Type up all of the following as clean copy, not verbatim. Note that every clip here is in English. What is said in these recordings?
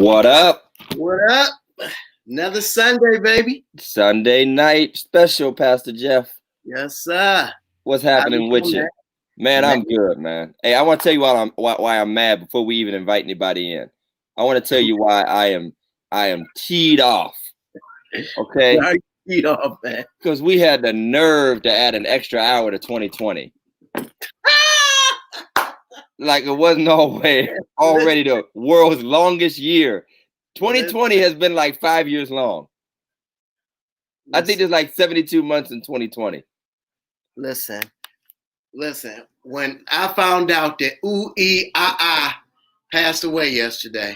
What up? What up? Another Sunday, baby. Sunday night special, Pastor Jeff. Yes, sir. What's happening with you? Man, I'm good, man. Hey, I want to tell you why I'm mad before we even invite anybody in. I want to tell you why I am teed off. Okay? Why are you teed off, man? Because we had the nerve to add an extra hour to 2020. Like it wasn't already the world's longest year. 2020 has been like 5 years long. I think there's like 72 months in 2020. Listen. When I found out that passed away yesterday.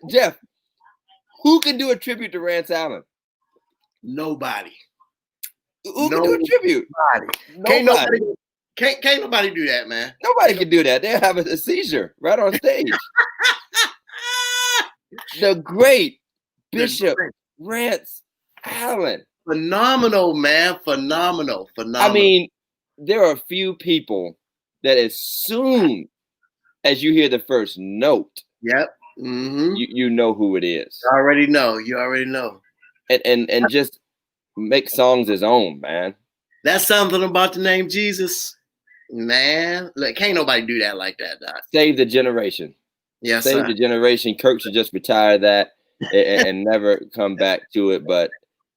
Jeff, who can do a tribute to Rance Allen? Nobody. Who can do a tribute? Nobody. Can't nobody do that, man. Nobody can do that. They'll have a seizure right on stage. The great Bishop Rance Allen. Phenomenal, man. Phenomenal. I mean, there are a few people that as soon as you hear the first note, yep, mm-hmm. you know who it is. You already know. And just make songs his own, man. That's something about the name Jesus. Man, like can't nobody do that like that, Doc. Save the generation. Yes, Save the generation. Kirk should just retire that and never come back to it. But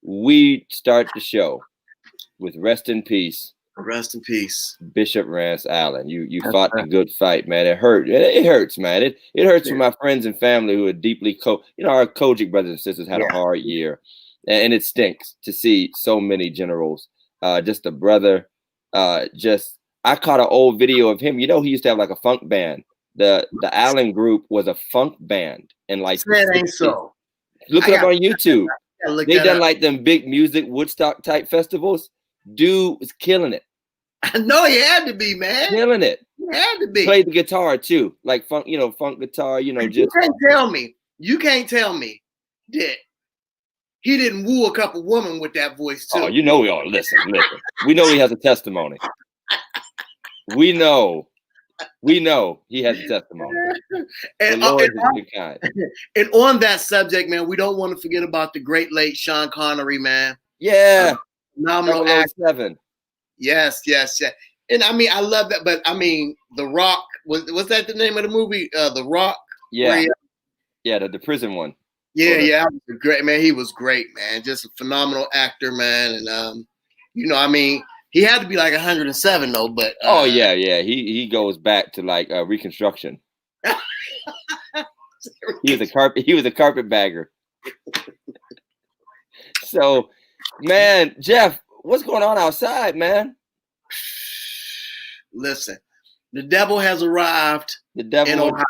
we start the show with rest in peace. Rest in peace, Bishop Rance Allen. You fought a good fight, man. It hurt. It hurts, man. It hurts for my friends and family who are deeply our Kojic brothers and sisters had a hard year, and it stinks to see so many generals. Just a brother. I caught an old video of him. You know, he used to have like a funk band. The Allen group was a funk band, and like that ain't so. Look it up on YouTube. They done like them big music Woodstock type festivals. Dude was killing it. I know he had to be, man. Killing it. He had to be. Played the guitar too, like funk, funk guitar. You can't tell me that he didn't woo a couple women with that voice too. Oh, we all listen. We know he has a testimony. We know he has a testimony. And on that subject, man, we don't want to forget about the great late Sean Connery, man. Yeah. Phenomenal actor. Yes. And I mean, I love that, but I mean, The Rock, was that the name of the movie? The Rock? Yeah. The prison one. Yeah, great, man. He was great, man. Just a phenomenal actor, man. And I mean, he had to be like 107 though, but he goes back to like Reconstruction. He was a carpetbagger. So, man, Jeff, what's going on outside, man? Listen, the devil has arrived. The devil in Ohio.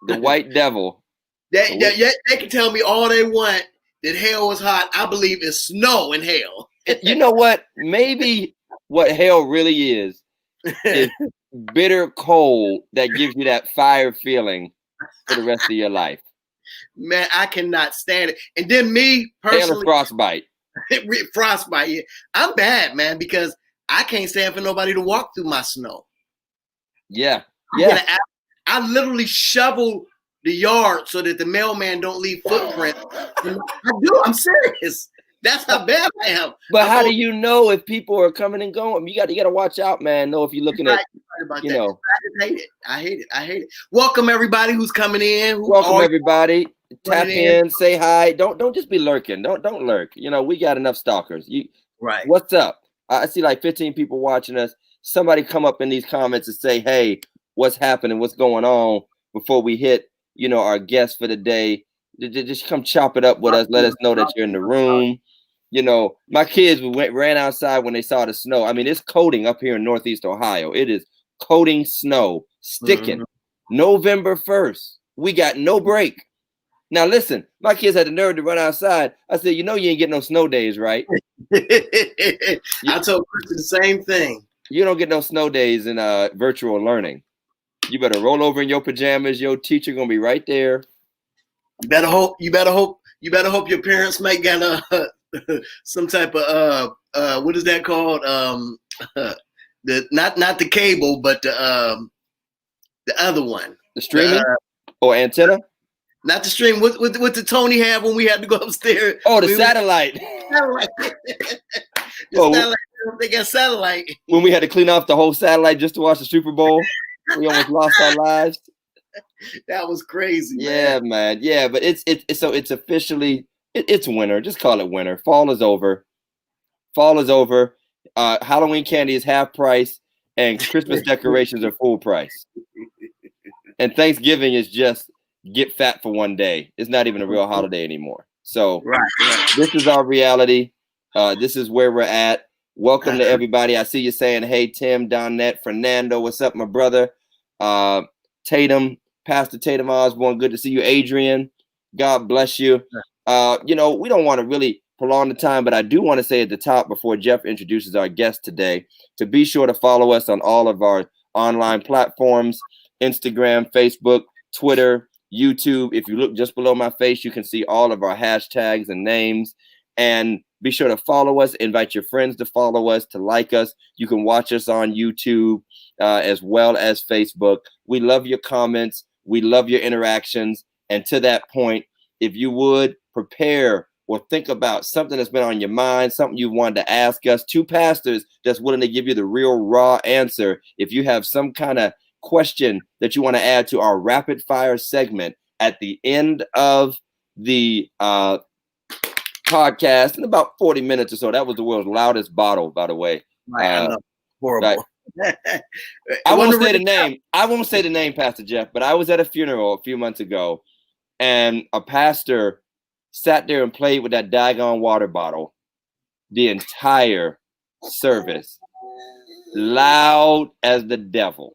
The white devil. They can tell me all they want that hell is hot. I believe it's snow in hell. You know what? Maybe what hell really is bitter cold that gives you that fire feeling for the rest of your life. Man, I cannot stand it. And then me personally, frostbite. Frostbite. Yeah. I'm bad, man, because I can't stand for nobody to walk through my snow. Yeah. I literally shovel the yard so that the mailman don't leave footprints. I do. I'm serious. That's how bad I am. But how do you know if people are coming and going? You got to watch out, man. Know if you're looking at, I hate it. Welcome everybody who's coming in. Welcome everybody. Tap in, say hi. Don't just be lurking. Don't lurk. We got enough stalkers. Right. What's up? I see like 15 people watching us. Somebody come up in these comments and say, hey, what's happening? What's going on? Before we hit, our guest for the day. Just come chop it up with us. Let us know that you're in the room. My kids ran outside when they saw the snow. I mean, it's coating up here in Northeast Ohio. It is coating snow, sticking. Mm-hmm. November 1st. We got no break. Now, listen, my kids had the nerve to run outside. I said, you ain't getting no snow days, right? I told Chris the same thing. You don't get no snow days in virtual learning. You better roll over in your pajamas. Your teacher going to be right there. You better hope your parents might get some type of what is that called? not the cable, but the other one. The streaming or antenna? Not the stream. What did Tony have when we had to go upstairs? Oh, the satellite. Satellite. Satellite. They got satellite. When we had to clean off the whole satellite just to watch the Super Bowl, we almost lost our lives. That was crazy. Yeah, man. Yeah, but it's officially it's winter. Just call it winter. Fall is over. Fall is over. Halloween candy is half price, and Christmas decorations are full price. And Thanksgiving is just get fat for one day. It's not even a real holiday anymore. So This is our reality. This is where we're at. Welcome to everybody. I see you saying, hey, Tim, Donette, Fernando. What's up, my brother? Tatum, Pastor Tatum Osborne. Good to see you, Adrian. God bless you. We don't want to really prolong the time, but I do want to say at the top before Jeff introduces our guest today to be sure to follow us on all of our online platforms, Instagram, Facebook, Twitter, YouTube. If you look just below my face, you can see all of our hashtags and names. And be sure to follow us. Invite your friends to follow us, to like us. You can watch us on YouTube as well as Facebook. We love your comments. We love your interactions. And to that point, if you would prepare or think about something that's been on your mind, something you wanted to ask us, two pastors that's willing to give you the real raw answer. If you have some kind of question that you want to add to our rapid fire segment at the end of the podcast in about 40 minutes or so. That was the world's loudest bottle, by the way. Horrible. I won't say the name. I won't say the name, Pastor Jeff, but I was at a funeral a few months ago, and a pastor sat there and played with that daggone water bottle the entire service, loud as the devil.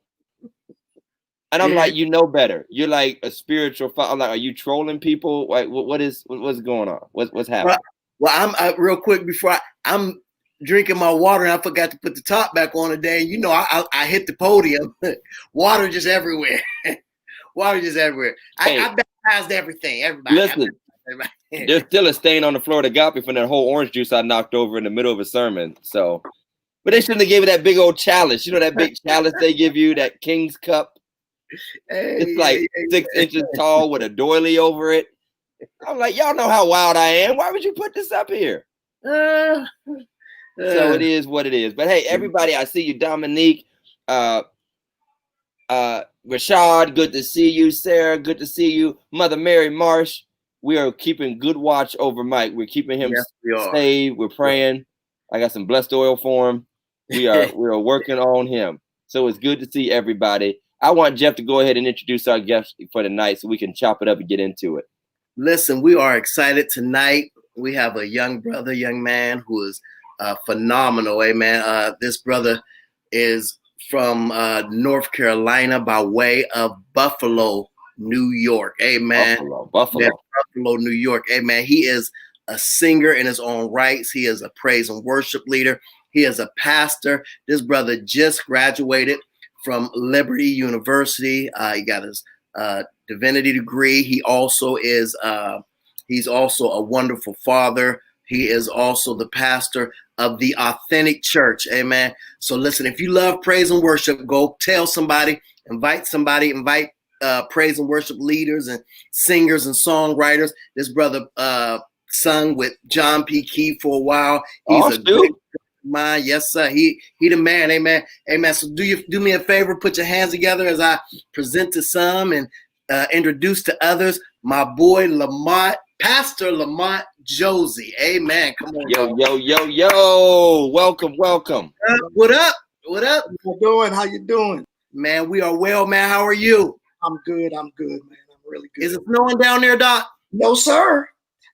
And I'm like, you know better. You're like a spiritual. I'm like, are you trolling people? Like, what's going on? What's happening? Well, I'm real quick before I'm drinking my water and I forgot to put the top back on today. You know, I hit the podium. Water just everywhere. Water just everywhere. Hey, I baptized everything. Everybody. Listen, there's still a stain on the floor that got me from that whole orange juice I knocked over in the middle of a sermon. So, but they shouldn't have gave me that big old chalice. You know that big chalice they give you, that King's Cup. It's like 6 inches tall with a doily over it. I'm like, y'all know how wild I am. Why would you put this up here? So it is what it is. But hey, everybody, I see you, Dominique, Rashad, good to see you. Sarah, good to see you. Mother Mary Marsh, we are keeping good watch over Mike. We're keeping him saved. We're praying. I got some blessed oil for him. We are working on him. So it's good to see everybody. I want Jeff to go ahead and introduce our guest for the night so we can chop it up and get into it. Listen, we are excited tonight. We have a young man who is phenomenal. Amen. This brother is from North Carolina by way of Buffalo, New York. Amen. Buffalo, New York. Amen. He is a singer in his own rights. He is a praise and worship leader. He is a pastor. This brother just graduated from Liberty University. He got his divinity degree. He also is he's also a wonderful father. He is also the pastor of the Authentic Church. Amen. So listen, if you love praise and worship, go tell somebody, invite praise and worship leaders and singers and songwriters. This brother sung with John P. Key for a while. He's a good man. Yes, sir. He the man. Amen. Amen. So do me a favor, put your hands together as I present to some and introduce to others my boy LaMont, Pastor LaMont Josey. Amen. Come on. Yo. Welcome. What up? How you doing? Man, we are well, man. How are you? I'm good, man. I'm really good. Is it snowing down there, Doc? No, sir.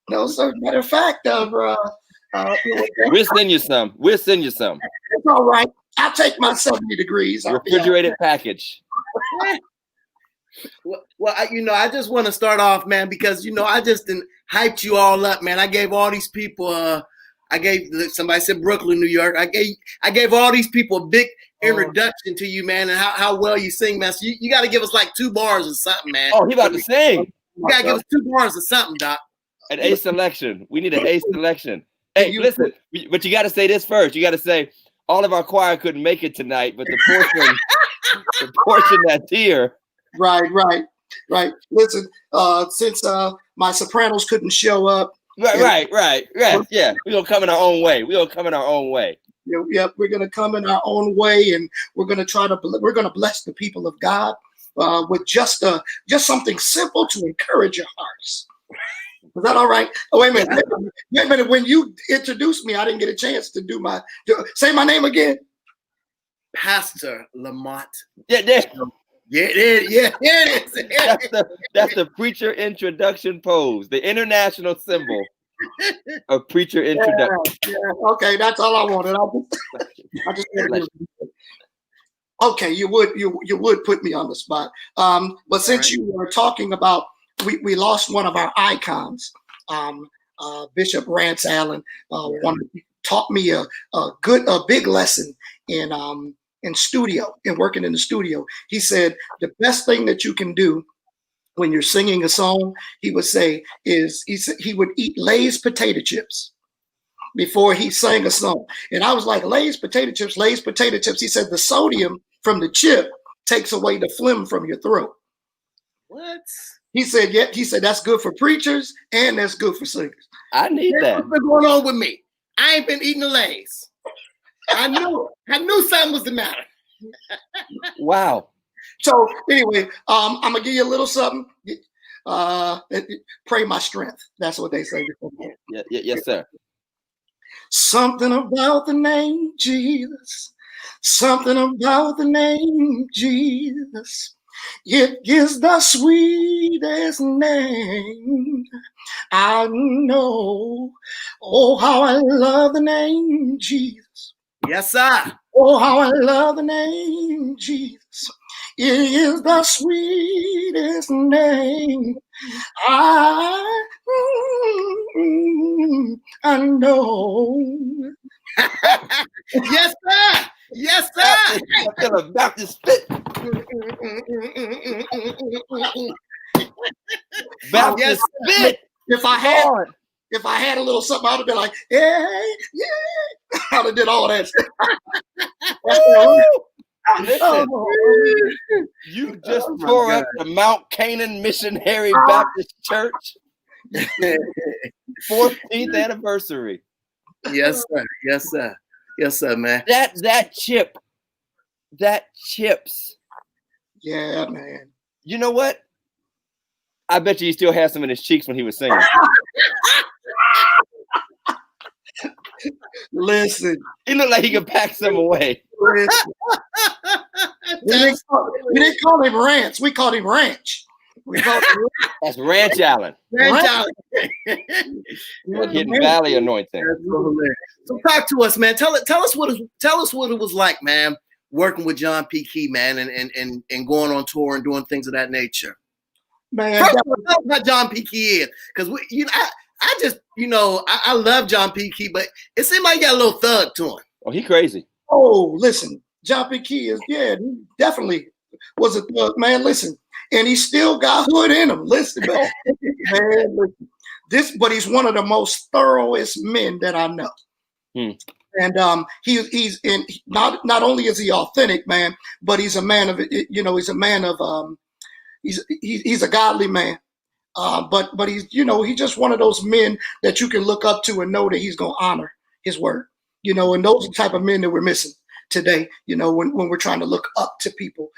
Matter of fact, we'll send you some. It's all right. I'll take my 70 degrees. Refrigerated package. Well, I just want to start off, man, because, I just hyped you all up, man. I gave all these people, somebody said Brooklyn, New York. I gave all these people a big introduction to you, man, and how well you sing, man. So you got to give us like 2 bars or something, man. Oh, he about to sing. You got to give us 2 bars or something, Doc. An A selection. We need an A selection. Hey, listen, but you got to say this first. You got to say, all of our choir couldn't make it tonight, but the portion that's here. Right. Listen, since my sopranos couldn't show up. Right. Yeah, we're gonna come in our own way. Yep, we're gonna come in our own way, and we're gonna bless the people of God with just something simple to encourage your hearts. Is that all right? Oh, wait a minute. When you introduced me, I didn't get a chance to say my name again. Pastor LaMont. Yeah, it is. That's the preacher introduction pose, the international symbol of preacher introduction. Yeah. Okay, that's all I wanted. I just okay. You would put me on the spot. But since you were talking about, we lost one of our icons, Bishop Rance Allen. Taught me a big lesson in studio, in working in the studio. He said the best thing that you can do when you're singing a song, he would say, he would eat Lay's potato chips before he sang a song. And I was like, Lay's potato chips. He said the sodium from the chip takes away the phlegm from your throat. What? He said, that's good for preachers and that's good for singers. I need that. What's been going on with me? I ain't been eating the Lay's. I knew something was the matter. Wow. So anyway, I'm gonna give you a little something. Pray my strength. That's what they say. Yes, sir. Something about the name Jesus. Something about the name Jesus. It is the sweetest name I know. Oh, how I love the name Jesus. Yes, sir. Oh, how I love the name Jesus. It is the sweetest name I know. Yes, sir. Yes, sir. I feel about to spit. About to spit. If I had a little something, I would have been like, yeah. I would have did all that. Listen, you just tore up the Mount Canaan Missionary Baptist Church 14th anniversary. Yes, sir, man. That chips. Yeah, man. You know what? I bet you he still has some in his cheeks when he was singing. Listen. He looked like he could pack some away. We didn't call him Rance. We called him Ranch. That's Ranch Allen. Ranch Allen. Hidden Valley anointing. So talk to us, man. Tell us what it was like, man, working with John P. Key, man, and going on tour and doing things of that nature. Man, first of all, tell us how John P. Key is, because I just, I love John P. Key, but it seemed like he got a little thug to him. Oh, he crazy. Oh, listen, John P. Key he definitely was a thug, man. Listen, and he still got hood in him. Listen, man, listen. But he's one of the most thoroughest men that I know. And he's in. Not only is he authentic, man, but he's a man of he's a man of he's a godly man. But he's he's just one of those men that you can look up to and know that he's gonna honor his word. And those are the type of men that we're missing today. When we're trying to look up to people,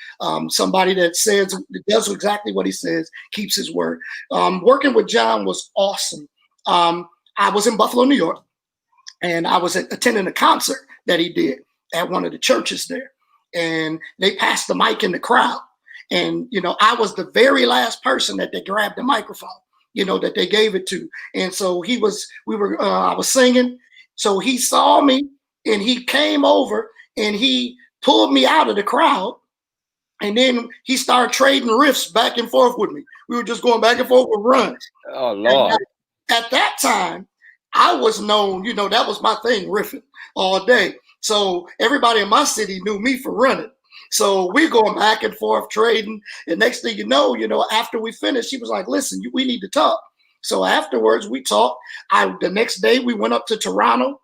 somebody that does exactly what he says, keeps his word. Working with John was awesome. I was in Buffalo, New York, and I was attending a concert that he did at one of the churches there, and they passed the mic in the crowd. And, I was the very last person that they grabbed the microphone, that they gave it to. And so I was singing. So he saw me and he came over and he pulled me out of the crowd. And then he started trading riffs back and forth with me. We were just going back and forth with runs. Oh, Lord. At that time, I was known, that was my thing, riffing all day. So everybody in my city knew me for running. So we're going back and forth trading. And next thing you know, after we finished, he was like, listen, we need to talk. So afterwards we talked. The next day we went up to Toronto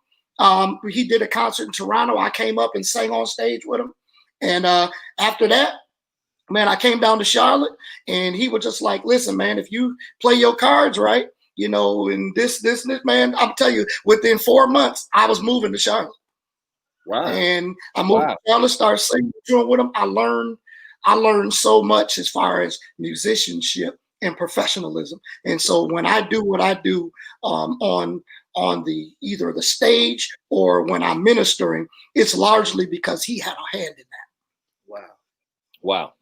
He did a concert in Toronto. I came up and sang on stage with him. And after that, man, I came down to Charlotte, and he was just like, listen, man, if you play your cards right, you know, and this, man, I'm telling you, within 4 months, I was moving to Charlotte. Wow. And I moved to Charlotte, started singing with him. I learned so much as far as musicianship and professionalism. And so when I do what I do on the either the stage or when I'm ministering, it's largely because he had a hand in that.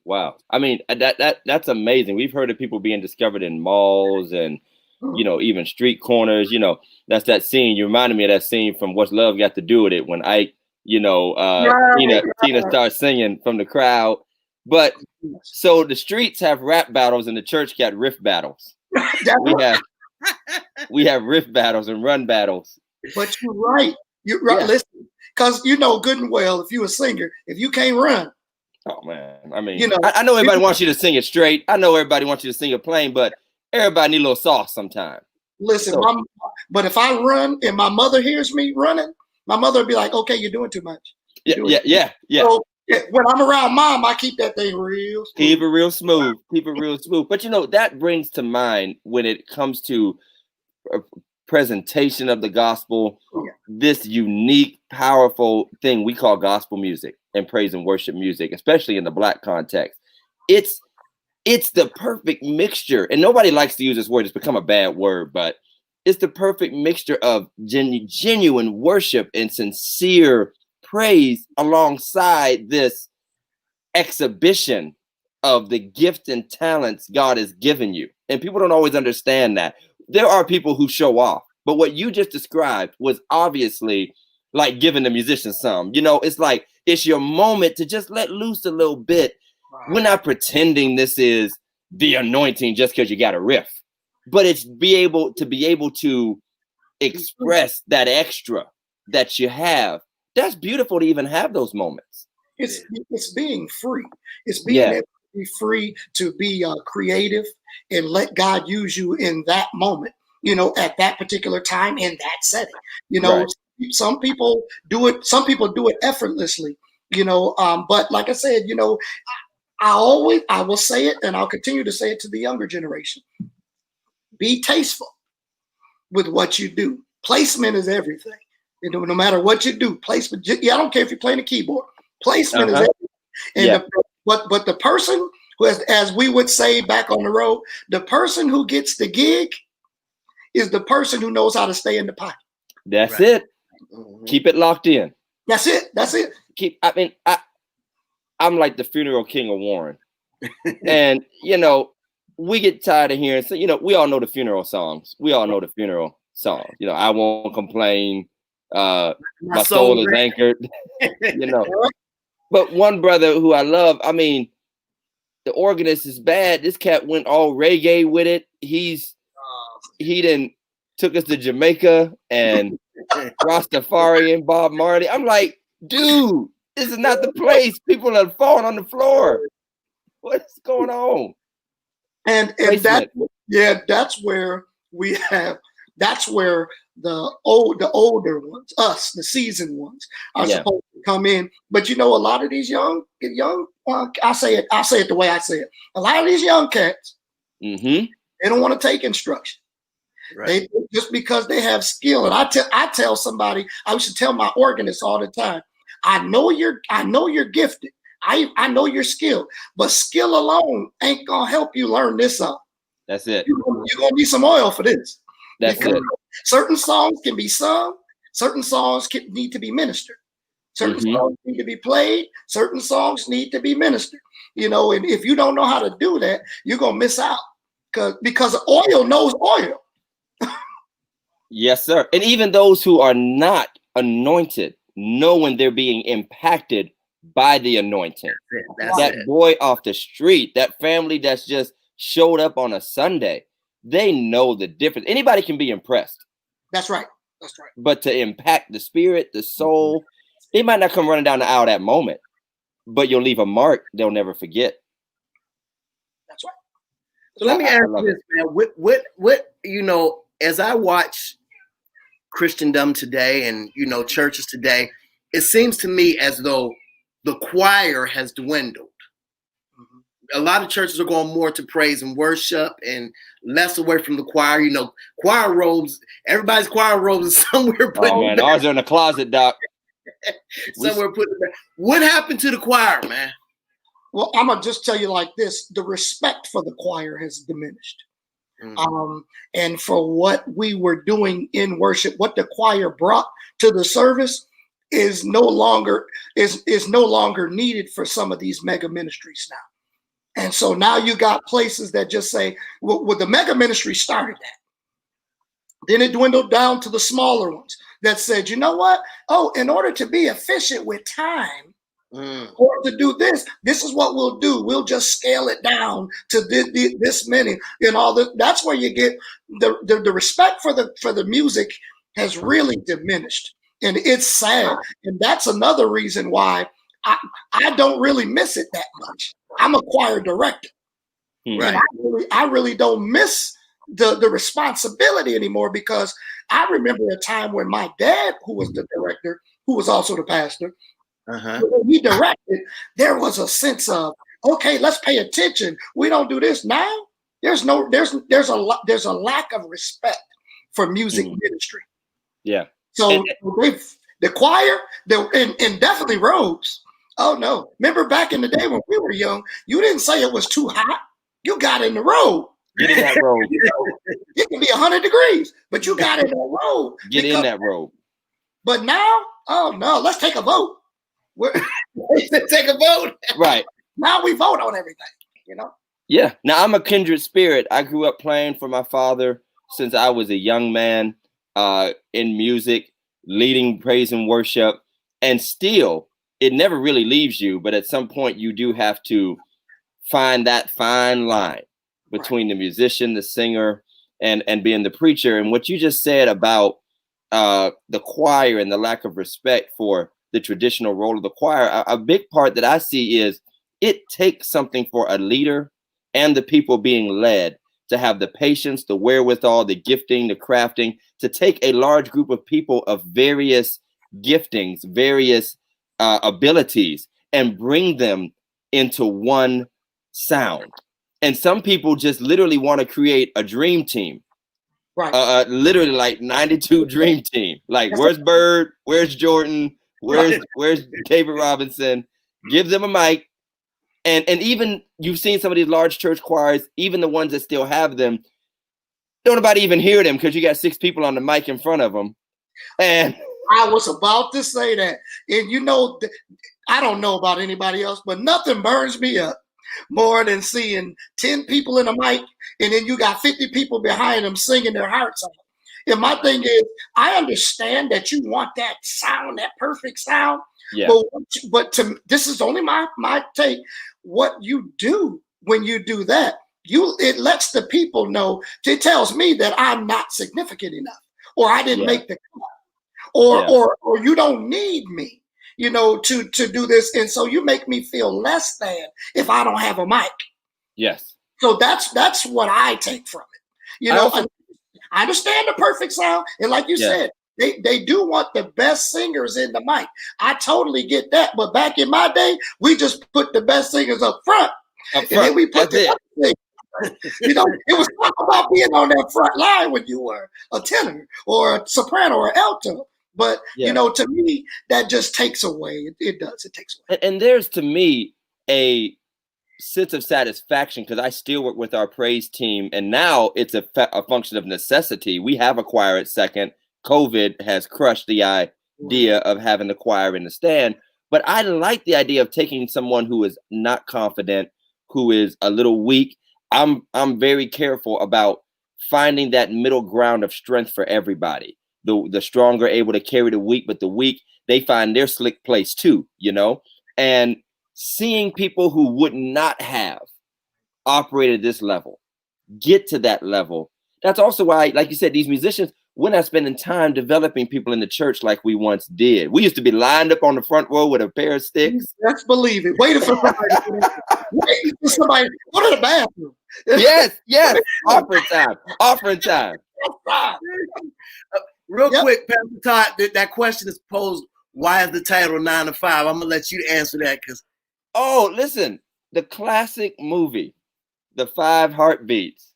Wow. I mean, that's amazing. We've heard of people being discovered in malls and, you know, even street corners. You know, that's that scene. You reminded me of that scene from What's Love Got to Do with It when Ike, you know, Tina starts singing from the crowd. But so the streets have rap battles and the church got riff battles. we have riff battles and run battles. But you're right. You're right. Yeah. Listen, because you know good and well, if you're a singer, if you can't run. Oh man, I mean, you know, I know everybody wants you to sing it straight. I know everybody wants you to sing it plain, but everybody need a little sauce sometimes. Listen, but if I run and my mother hears me running, my mother would be like, "Okay, you're doing too much." Yeah. So, when I'm around mom, I keep that thing real smooth. Keep it real smooth. But you know, that brings to mind when it comes to a presentation of the gospel, this unique, powerful thing we call gospel music and praise and worship music, especially in the Black context. It's the perfect mixture. And nobody likes to use this word. It's become a bad word, but it's the perfect mixture of genuine worship and sincere praise alongside this exhibition of the gift and talents God has given you. And people don't always understand that. There are people who show off, but what you just described was obviously like giving the musician some. You know, it's like it's your moment to just let loose a little bit. Wow. We're not pretending this is the anointing just because you got a riff, but it's be able to express that extra that you have. That's beautiful to even have those moments. It's being free. It's being able to be free to be creative and let God use you in that moment, you know, at that particular time in that setting. You know, some people do it effortlessly, you know, but like I said, you know, I will say it and I'll continue to say it to the younger generation. Be tasteful with what you do. Placement is everything. You know, no matter what you do, placement. I don't care if you're playing a keyboard. Placement is everything. And but the person who has, as we would say back on the road, the person who gets the gig is the person who knows how to stay in the pocket. That's it. Mm-hmm. Keep it locked in. That's it. I'm like the funeral king of Warren. And, you know, we get tired of hearing, so, you know, we all know the funeral songs. You know, I won't complain. My soul is anchored, you know. But one brother who I love, I mean, the organist is bad. This cat went all reggae with it. He done took us to Jamaica and Rastafari and Bob Marley. I'm like, dude, this is not the place. People are falling on the floor. What's going on? And that's where we have. That's where the older ones, us, the seasoned ones, are supposed to come in. But you know, a lot of these young, I say it the way I say it. A lot of these young cats, they don't want to take instruction. Right. They just because they have skill. And I tell somebody, I should tell my organist all the time, I know you're gifted. I know you're skilled, but skill alone ain't gonna help you learn this song. That's it. You're gonna need some oil for this. That's it. Certain songs can be sung, certain songs need to be ministered. Certain songs need to be played, certain songs need to be ministered. You know, and if you don't know how to do that, you're gonna miss out. Because oil knows oil. Yes, sir. And even those who are not anointed know when they're being impacted by the anointing. That boy off the street, that family that's just showed up on a Sunday, they know the difference. Anybody can be impressed. That's right. But to impact the spirit, the soul, they might not come running down the aisle that moment, but you'll leave a mark they'll never forget. That's right. So let me ask you this, man. What you know, as I watch Christendom today and, churches today, it seems to me as though the choir has dwindled. A lot of churches are going more to praise and worship and less away from the choir. Choir robes, everybody's choir robes is somewhere put. Oh, man, ours are in the closet, Doc. Somewhere put. What happened to the choir, man? Well, I'm gonna just tell you like this: the respect for the choir has diminished, and for what we were doing in worship, what the choir brought to the service is no longer needed for some of these mega ministries now. And so now you got places that just say, well, the mega ministry started that. Then it dwindled down to the smaller ones that said, you know what? Oh, in order to be efficient with time, or to do this is what we'll do. We'll just scale it down to this many and all that. That's where you get the respect for the music has really diminished. And it's sad. And that's another reason why I don't really miss it that much. I'm a choir director. Right. And I really don't miss the responsibility anymore, because I remember a time when my dad, who was the director, who was also the pastor, when he directed, there was a sense of, okay, let's pay attention. We don't do this now. There's a lack of respect for music ministry. Yeah. So the choir, and definitely robes. Oh no! Remember back in the day when we were young, you didn't say it was too hot. You got in the robe. Get in that robe. It can be 100 degrees, but you got in that robe. Get in that robe. But now, oh no! Let's take a vote. Let's take a vote. Right. Now we vote on everything. Yeah. Now I'm a kindred spirit. I grew up playing for my father since I was a young man, in music, leading praise and worship, and still. It never really leaves you, but at some point you do have to find that fine line between the musician, the singer, and being the preacher. And what you just said about the choir and the lack of respect for the traditional role of the choir, a big part that I see is it takes something for a leader and the people being led to have the patience, the wherewithal, the gifting, the crafting, to take a large group of people of various giftings, various abilities, and bring them into one sound. And some people just literally want to create a dream team, right? Literally like 92 dream team. Like, where's Bird? Where's Jordan? Where's David Robinson? Give them a mic. And even you've seen some of these large church choirs, even the ones that still have them, don't nobody even hear them because you got 6 people on the mic in front of them. And I was about to say that. And I don't know about anybody else, but nothing burns me up more than seeing 10 people in a mic, and then you got 50 people behind them singing their hearts out. And my thing is, I understand that you want that sound, that perfect sound. Yeah. But this is only my take. What you do when you do that, it lets the people know. It tells me that I'm not significant enough, or I didn't make the cut. Or you don't need me, to do this. And so you make me feel less than if I don't have a mic. Yes. So that's what I take from it. I understand the perfect sound. And like you said, they do want the best singers in the mic. I totally get that. But back in my day, we just put the best singers up front. And then we put the other things. It was not about being on that front line when you were a tenor or a soprano or alto. But, to me, that just takes away. It does. It takes away. And there's, to me, a sense of satisfaction because I still work with our praise team. And now it's a function of necessity. We have a choir at second. COVID has crushed the idea of having the choir in the stand. But I like the idea of taking someone who is not confident, who is a little weak. I'm very careful about finding that middle ground of strength for everybody. The strong are able to carry the weak, but the weak, they find their slick place too, and seeing people who would not have operated this level get to that level. That's also why, like you said, these musicians, we're not spending time developing people in the church like we once did. We used to be lined up on the front row with a pair of sticks. Let's believe it. Waiting for somebody. Go to the bathroom. Yes. Offering time. Real quick, Pastor Todd, that question is posed. Why is the title 9 to 5? I'm gonna let you answer that because. Oh, listen, the classic movie, The 5 Heartbeats,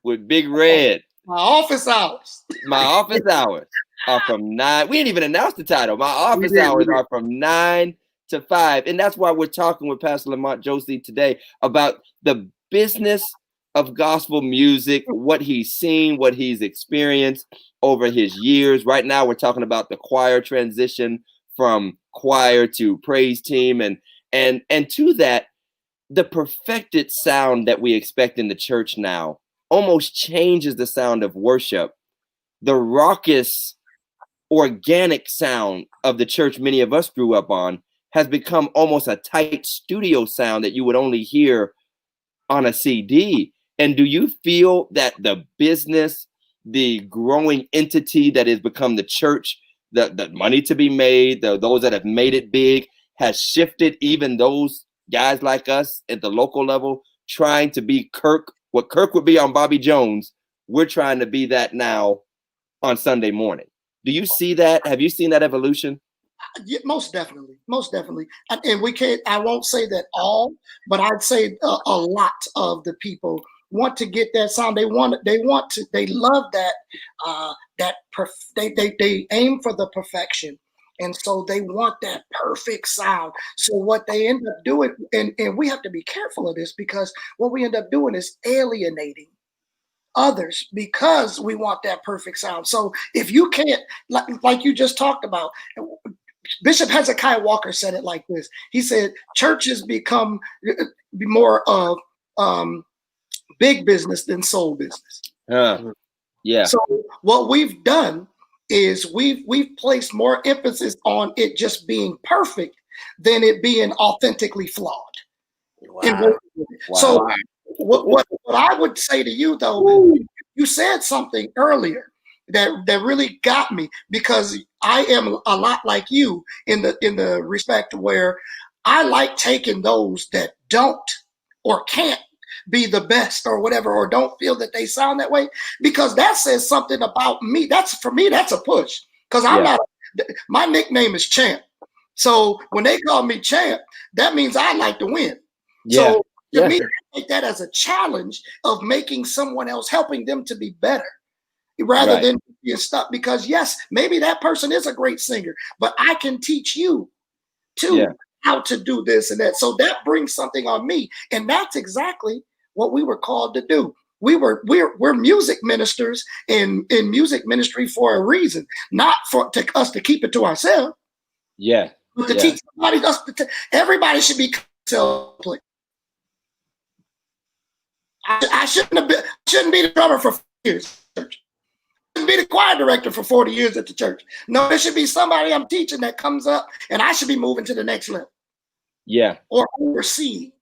with Big Red. My office hours. My office hours are from 9. We didn't even announce the title. My office hours are from 9 to 5, and that's why we're talking with Pastor LaMont Josey today about the business of gospel music, what he's seen, what he's experienced over his years. Right now, we're talking about the choir transition from choir to praise team, and to that, the perfected sound that we expect in the church now almost changes the sound of worship. The raucous, organic sound of the church many of us grew up on has become almost a tight studio sound that you would only hear on a CD. And do you feel that the business, the growing entity that has become the church, the money to be made, those that have made it big, has shifted even those guys like us at the local level, trying to be Kirk, what Kirk would be on Bobby Jones, we're trying to be that now on Sunday morning. Do you see that? Have you seen that evolution? Yeah, most definitely. And we can't, I won't say that all, but I'd say a lot of the people want to get that sound. They love that, they aim for the perfection. And so they want that perfect sound. So what they end up doing, and we have to be careful of this, because what we end up doing is alienating others because we want that perfect sound. So if you can't, like you just talked about, Bishop Hezekiah Walker said it like this. He said, churches become more of big business than soul business. Yeah. So what we've done is we've placed more emphasis on it just being perfect than it being authentically flawed. Wow. So what I would say to you though, you said something earlier that really got me, because I am a lot like you in the respect where I like taking those that don't or can't be the best or whatever, or don't feel that they sound that way, because that says something about me. For me, that's a push, because my nickname is Champ. So when they call me Champ, that means I like to win. Yeah. So to me, I take that as a challenge of making someone else, helping them to be better, rather than being stuck. Because yes, maybe that person is a great singer, but I can teach you too how to do this and that. So that brings something on me, and that's exactly what we were called to do. We're music ministers in music ministry for a reason, not for us to keep it to ourselves. Yeah. But to teach somebody else. Everybody should be self-play. I shouldn't be the drummer for 40 years. Shouldn't be the choir director for 40 years at the church. No, there should be somebody I'm teaching that comes up, and I should be moving to the next level. Yeah. Or oversee,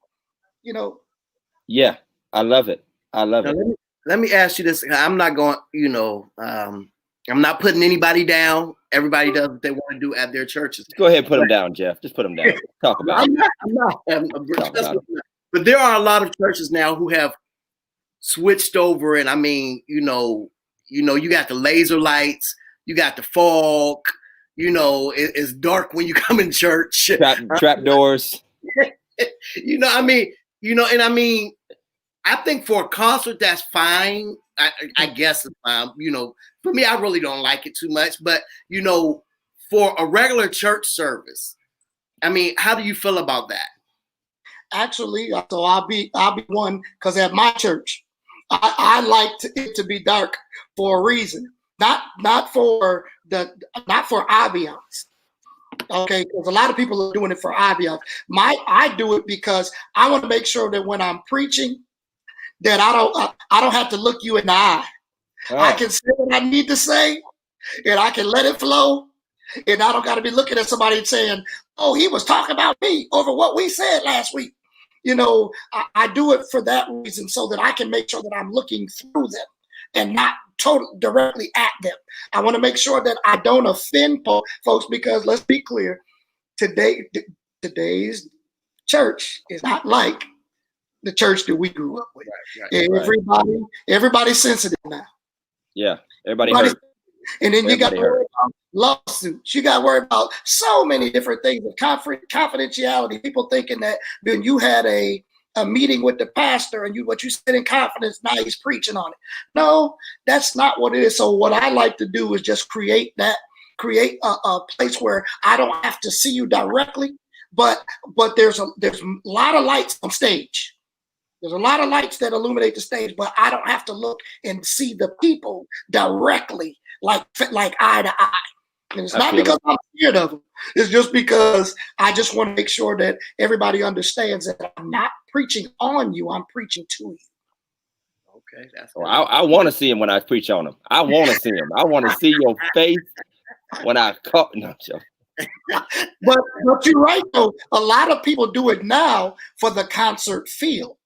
Yeah, I love it. Let me ask you this. I'm not going, I'm not putting anybody down. Everybody does what they want to do at their churches. Go ahead and put them down, Jeff. Just put them down. Talk about it. But there are a lot of churches now who have switched over, and I mean, you got the laser lights, you got the fog, it's dark when you come in church. Trap doors. And I mean, I think for a concert that's fine. I guess it's fine. For me, I really don't like it too much. But for a regular church service, I mean, how do you feel about that? Actually, so I'll be one, because at my church, I like it to be dark for a reason, not for ambiance. Okay, because a lot of people are doing it for ambiance. I do it because I want to make sure that when I'm preaching, that I don't have to look you in the eye. Oh. I can say what I need to say, and I can let it flow, and I don't got to be looking at somebody and saying, "Oh, he was talking about me over what we said last week." I do it for that reason, so that I can make sure that I'm looking through them and not directly at them. I want to make sure that I don't offend folks, because let's be clear, today's church is not like the church that we grew up with. Right. Everybody's sensitive now. Yeah, everybody hurt. And then you got to Everybody worry heard. about lawsuits. You got to worry about so many different things of confidentiality. People thinking that when you had a meeting with the pastor and what you said in confidence, now he's preaching on it. No, that's not what it is. So what I like to do is just create a place where I don't have to see you directly, but there's a lot of lights on stage. There's a lot of lights that illuminate the stage, but I don't have to look and see the people directly, like eye to eye. And it's not because I'm scared of them. It's just because I just want to make sure that everybody understands that I'm not preaching on you. I'm preaching to you. Okay, that's. Well, I want to see him when I preach on him. I want to see him. I want to see your face when I call. No, Joe. But you're right though. A lot of people do it now for the concert feel.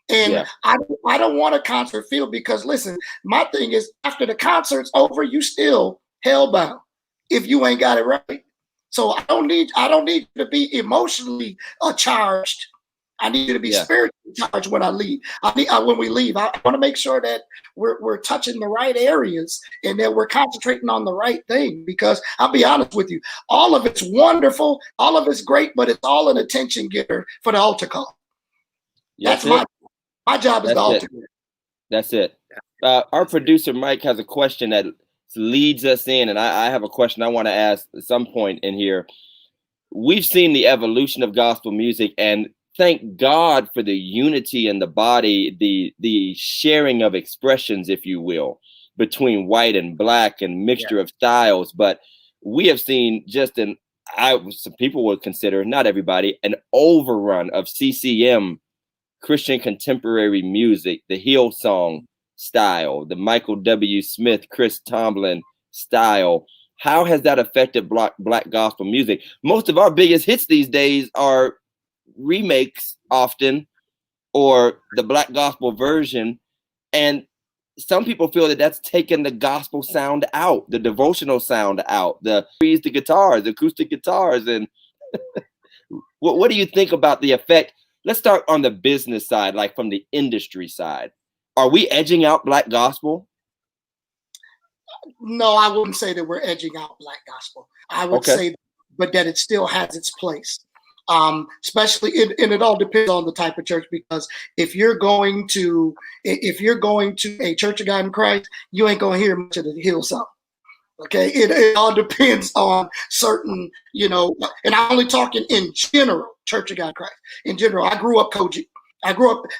And yeah. I don't want a concert feel because listen, my thing is after the concert's over, you still hellbound if you ain't got it right. So I don't need you to be emotionally charged. I need you to be spiritually charged when I leave. When we leave, I want to make sure that we're touching the right areas and that we're concentrating on the right thing. Because I'll be honest with you, all of it's wonderful, all of it's great, but it's all an attention getter for the altar call. That's my job is the altar. That's it. Our producer Mike has a question that leads us in, and I have a question I want to ask at some point in here. We've seen the evolution of gospel music, and thank God for the unity in the body, the sharing of expressions, if you will, between white and black and mixture of styles. But we have seen just some people would consider, not everybody, an overrun of CCM, Christian contemporary music, the Hillsong style, the Michael W. Smith, Chris Tomlin style. How has that affected black gospel music? Most of our biggest hits these days are remakes often, or the black gospel version. And some people feel that that's taken the gospel sound out, the devotional sound out, the guitars, the acoustic guitars. And what do you think about the effect? Let's start on the business side, like from the industry side. Are we edging out black gospel? No, I wouldn't say that we're edging out black gospel. I would say, but that it still has its place. Especially, and it all depends on the type of church. Because if you're going to a Church of God in Christ, you ain't gonna hear much of the Hillsong. Okay, it all depends on certain, and I'm only talking in general, Church of God in Christ. In general, I grew up Koji.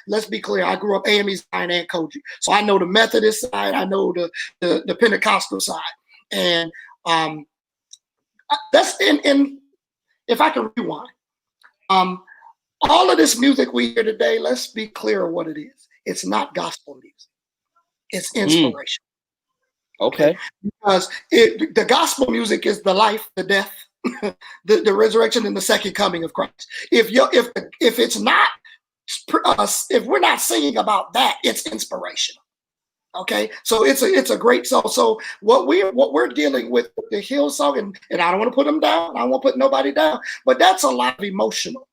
Let's be clear, I grew up AME Zion and Koji. So I know the Methodist side, I know the Pentecostal side. And that's in if I can rewind. All of this music we hear today, let's be clear of what it is. It's not gospel music. It's inspiration. Okay. Because the gospel music is the life, the death, the resurrection, and the second coming of Christ. If it's not if we're not singing about that, it's inspirational. Okay, so it's a great song. So what we're dealing with the Hillsong, and I don't want to put them down. I don't want to put nobody down, but that's a lot of emotional.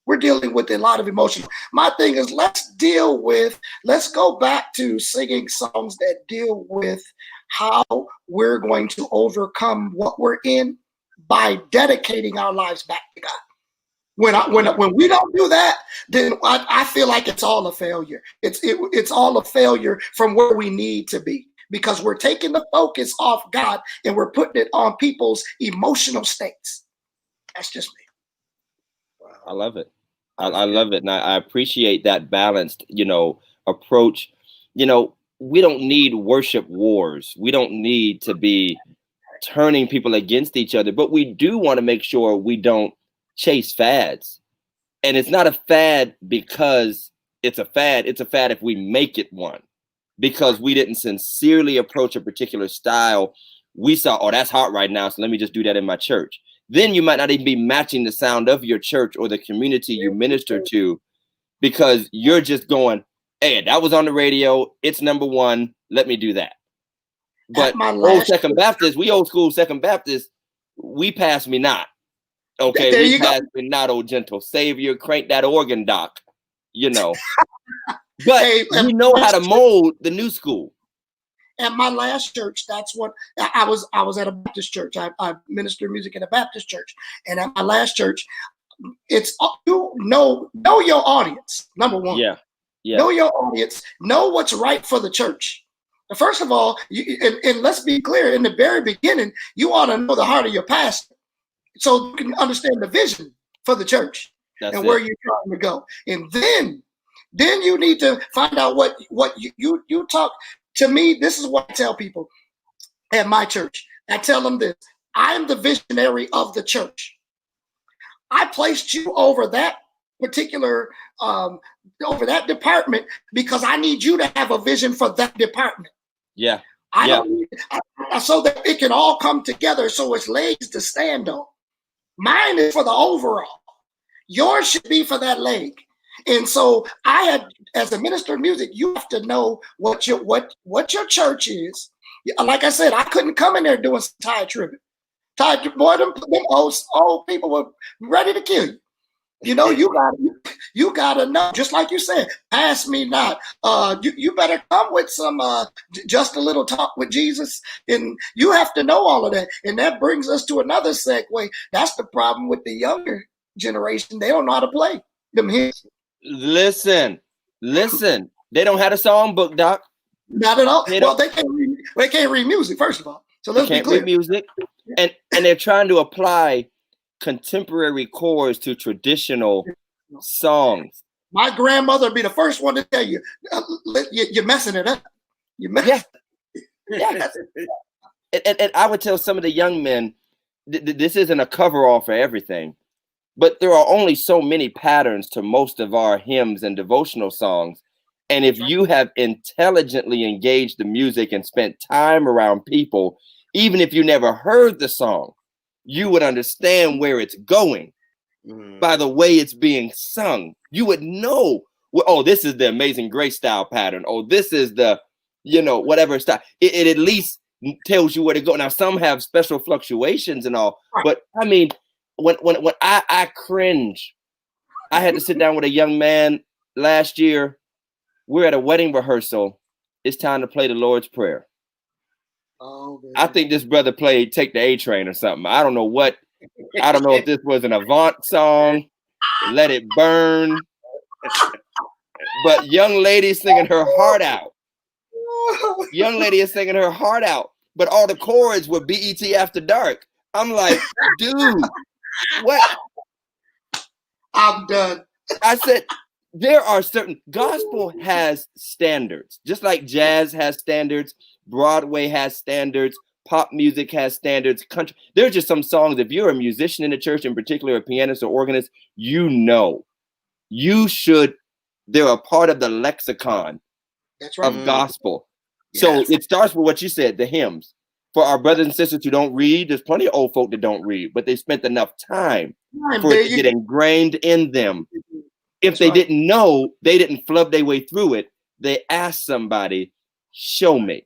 We're dealing with a lot of emotion. My thing is, let's go back to singing songs that deal with how we're going to overcome what we're in by dedicating our lives back to God. When we don't do that, then I feel like it's all a failure. It's all a failure from where we need to be, because we're taking the focus off God and we're putting it on people's emotional states. That's just me. I love it. I love it. And I appreciate that balanced, approach. We don't need worship wars. We don't need to be turning people against each other, but we do want to make sure we don't chase fads. And it's not a fad because it's a fad. It's a fad if we make it one, because we didn't sincerely approach a particular style. We saw, oh, that's hot right now, so let me just do that in my church. Then you might not even be matching the sound of your church or the community you minister to, because you're just going, hey, that was on the radio. It's number one. Let me do that. But old school Second Baptist, we pass me not. Okay, we pass me not, oh gentle Savior. Crank that organ, doc. But we know how to mold the new school. at my last church, that's what I was at a Baptist church. I ministered music in a Baptist church, and at my last church, it's you know your audience. Number one, know your audience. Know what's right for the church. First of all, and let's be clear. In the very beginning, you ought to know the heart of your pastor, so you can understand the vision for the church and where you're trying to go. And then you need to find out what you talk to me. This is what I tell people at my church. I tell them this: I am the visionary of the church. I placed you over that particular over that department because I need you to have a vision for that department. Yeah. I don't need so that it can all come together so it's legs to stand on. Mine is for the overall. Yours should be for that leg. And so I had, as a minister of music, you have to know what your church is. Like I said, I couldn't come in there doing some Tide tribute. Tide, boy, them old people were ready to kill you. You know, you gotta know, just like you said, pass me not. You better come with some just a little talk with Jesus, and you have to know all of that. And that brings us to another segue. That's the problem with the younger generation. They don't know how to play them hymns. Listen. They don't have a song book, Doc. Not at all. They can't read music, first of all. So let's be clear. Read music, and they're trying to apply contemporary chords to traditional songs. My grandmother would be the first one to tell you, you're messing it up. Yeah. And I would tell some of the young men, this isn't a coverall for everything, but there are only so many patterns to most of our hymns and devotional songs. And if you have intelligently engaged the music and spent time around people, even if you never heard the song, you would understand where it's going by the way it's being sung. You would know, oh, this is the Amazing Grace style pattern. Oh, this is the, whatever style. It at least tells you where to go. Now, some have special fluctuations and all, but I mean, when I cringe, I had to sit down with a young man last year. We're at a wedding rehearsal. It's time to play the Lord's Prayer. Oh, I think this brother played Take the A Train or something. I don't know if this was an Avant song, Let It Burn, but young lady singing her heart out. Young lady is singing her heart out, but all the chords were BET After Dark. I'm like, dude, what? I'm done. I said, there are certain, gospel has standards, just like jazz has standards, Broadway has standards, pop music has standards, country. There's just some songs, if you're a musician in the church, in particular, a pianist or organist, they're a part of the lexicon of gospel. Yes. So it starts with what you said, the hymns. For our brothers and sisters who don't read, there's plenty of old folk that don't read, but they spent enough time for it to get ingrained in them. If they didn't know, they didn't flub their way through it. They asked somebody, show me.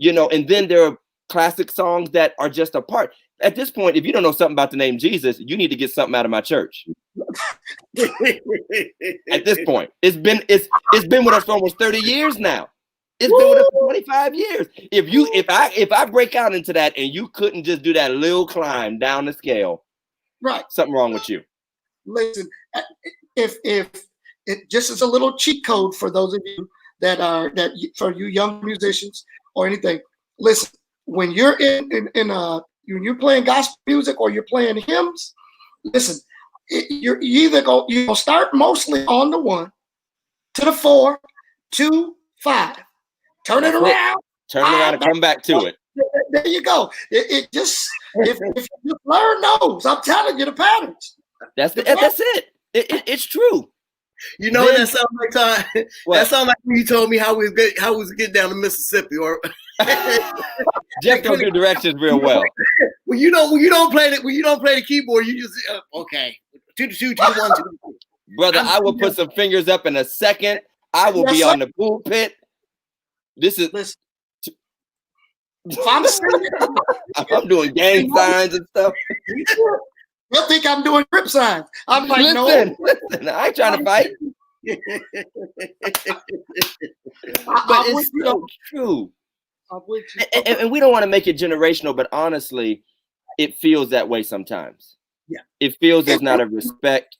And then there are classic songs that are just a part. At this point, if you don't know something about the name Jesus, you need to get something out of my church. At this point, it's been with us for almost 30 years now. It's been with us for 25 years. If I break out into that and you couldn't just do that little climb down the scale, right? Something wrong with you. Listen, if it just is a little cheat code for those of you for you young musicians or anything. Listen, when you're when you're playing gospel music or you're playing hymns, listen, you either you'll start mostly on the 1 to the 4, 2, 5. Turn it around. Turn it around and come back to it. There you go. It just if you learn those, I'm telling you the patterns. That's it. It's true. That sounds like Todd. That sounds like when you told me how we was getting down to Mississippi, or Jeff don't do directions real well. When you don't play the keyboard, you just okay. 2 to 2 1 2. Brother, I will put some fingers up in a second. I will be on the pulpit. This is. Listen. I'm doing gang signs and stuff. You'll think I'm doing grip signs. I'm like, listen, I ain't trying to fight. But it's so true. I'm with you. And we don't want to make it generational, but honestly, it feels that way sometimes. Yeah. It feels there's not a respect.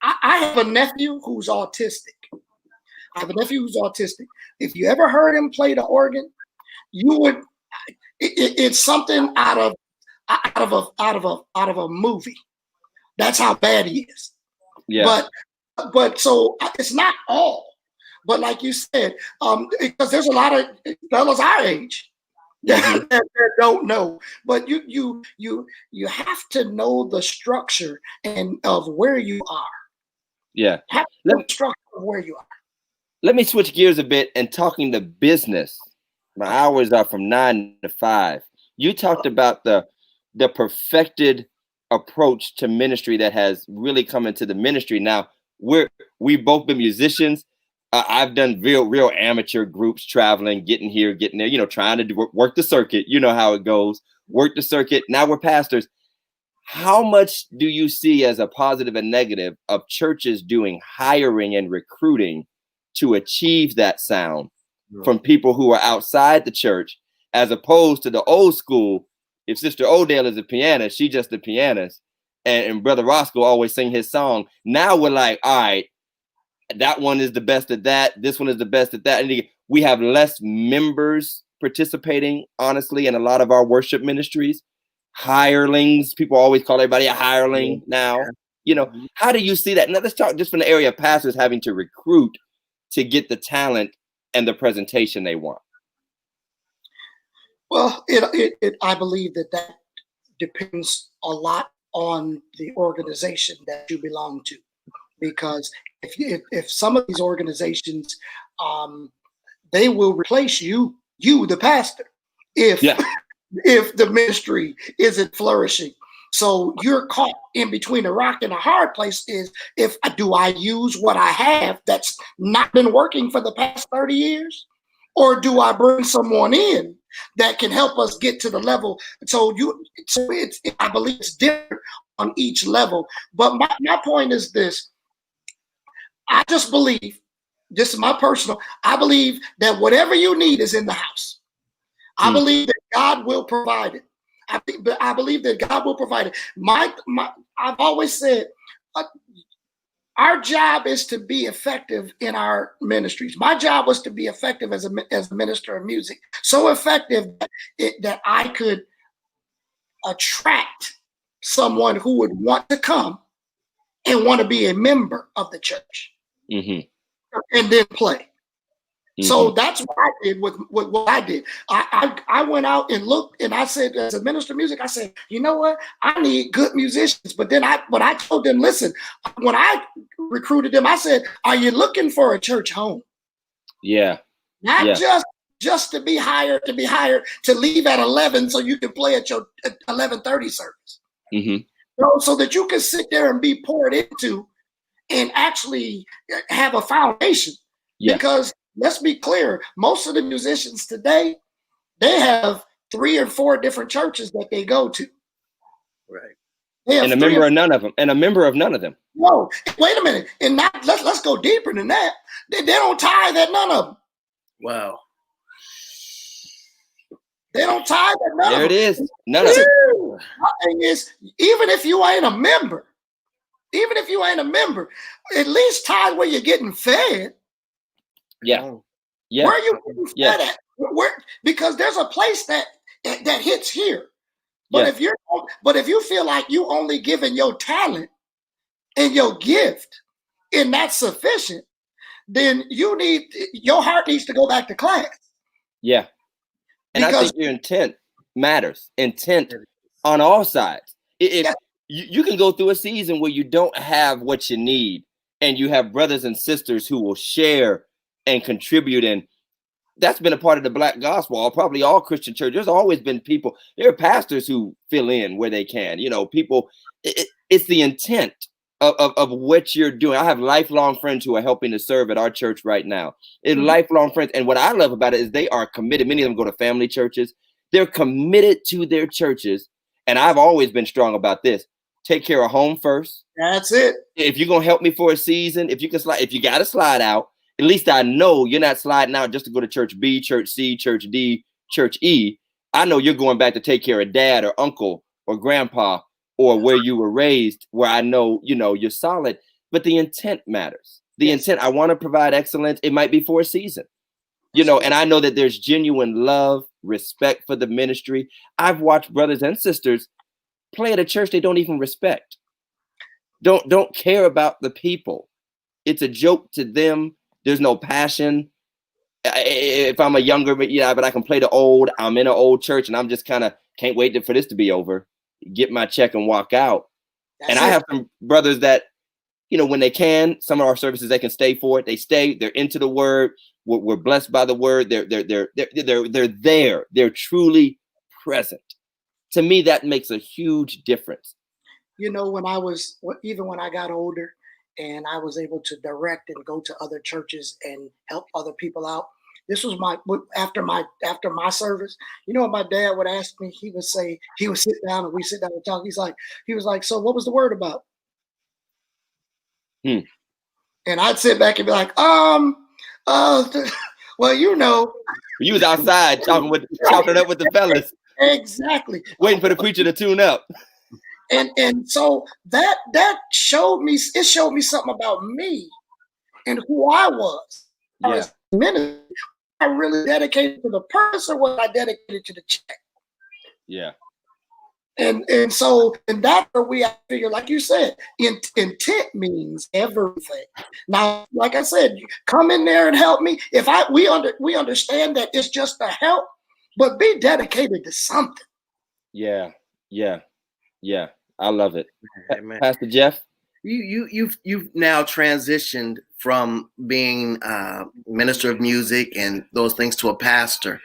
I have a nephew who's autistic. If you ever heard him play the organ, you would. It's something out of a movie. That's how bad he is. Yeah. But so it's not all. But like you said, because there's a lot of fellas our age that don't know. But you have to know the structure and of where you are. Yeah. Have to know the structure of where you are. Let me switch gears a bit and talking the business. My hours are from 9 to 5. You talked about the perfected approach to ministry that has really come into the ministry. Now we've both been musicians. I've done real amateur groups, traveling, getting here, getting there, trying to work the circuit. You know how it goes. Work the circuit. Now we're pastors. How much do you see as a positive and negative of churches doing hiring and recruiting to achieve that sound from people who are outside the church, as opposed to the old school? If Sister Odell is a pianist, she's just a pianist, and Brother Roscoe always sing his song. Now we're like, all right, that one is the best at that. This one is the best at that. And we have less members participating, honestly, in a lot of our worship ministries. Hirelings, people always call everybody a hireling now. How do you see that? Now let's talk just from the area of pastors having to recruit to get the talent and the presentation they want. Well, I believe that depends a lot on the organization that you belong to, because if some of these organizations, they will replace you, the pastor, if the ministry isn't flourishing. So you're caught in between a rock and a hard place. Do I use what I have that's not been working for the past 30 years? Or do I bring someone in that can help us get to the level? I believe it's different on each level. But my point is this. I just believe, this is my personal, I believe that whatever you need is in the house. I believe that God will provide it. I believe that God will provide it. I've always said, our job is to be effective in our ministries. My job was to be effective as a minister of music, so effective that I could attract someone who would want to come and want to be a member of the church, and then play. So that's what I did with what I did. I went out and looked, and I said, as a minister of music, I said, you know what? I need good musicians. But I told them, listen, when I recruited them, I said, are you looking for a church home? Yeah. Not just to be hired to leave at 11 so you can play at your 11:30 service. So that you can sit there and be poured into and actually have a foundation. Because let's be clear, most of the musicians today, they have 3 or 4 different churches that they go to. Right. And a member of none of them. No, wait a minute. And now let's go deeper than that. They don't tithe at none of them. Wow. They don't tithe at none of them. There it is. None of them. My thing is, even if you ain't a member, at least tithe where you're getting fed. Yeah. Where are you getting fed at? Because there's a place that hits here. But if you feel like you only giving your talent and your gift and that's sufficient, then your heart needs to go back to class. Yeah. And I think your intent matters. Intent on all sides. If you can go through a season where you don't have what you need, and you have brothers and sisters who will share and contribute, and that's been a part of the Black gospel, or probably all Christian churches. There's always been people, there are pastors who fill in where they can, people, it's the intent of what you're doing. I have lifelong friends who are helping to serve at our church right now. It's lifelong friends. And what I love about it is they are committed. Many of them go to family churches. They're committed to their churches. And I've always been strong about this. Take care of home first. That's it. If you're going to help me for a season, if you got to slide out, at least I know you're not sliding out just to go to church B, church C, church D, Church E, I know you're going back to take care of dad or uncle or grandpa or where you were raised, where I know, you're solid, but the intent matters. The intent, I want to provide excellence. It might be for a season, and I know that there's genuine love, respect for the ministry. I've watched brothers and sisters play at a church they don't even respect. Don't care about the people. It's a joke to them. There's no passion. If I'm a younger, but I can play the old. I'm in an old church, and I'm just kind of can't wait for this to be over. Get my check and walk out. I have some brothers that, when they can, some of our services they can stay for it. They stay. They're into the word. We're blessed by the word. They're there. They're truly present. To me, that makes a huge difference. When I got older and I was able to direct and go to other churches and help other people out, this was after my service. You know what my dad would ask me? He would say, he would sit down and we sit down and talk. He was like, so what was the word about? And I'd sit back and be like, well, you was outside chopping it up with the fellas. Exactly. Waiting for the preacher to tune up. And so that showed me something about me and who I was. Yeah. Ministry, I really dedicated to the purpose, or was I dedicated to the check? Yeah. And so that's where we figure, like you said, intent means everything. Now, like I said, come in there and help me. We understand that it's just a help, but be dedicated to something. Yeah. I love it. Pastor Jeff, you've now transitioned from being minister of music and those things to a pastor,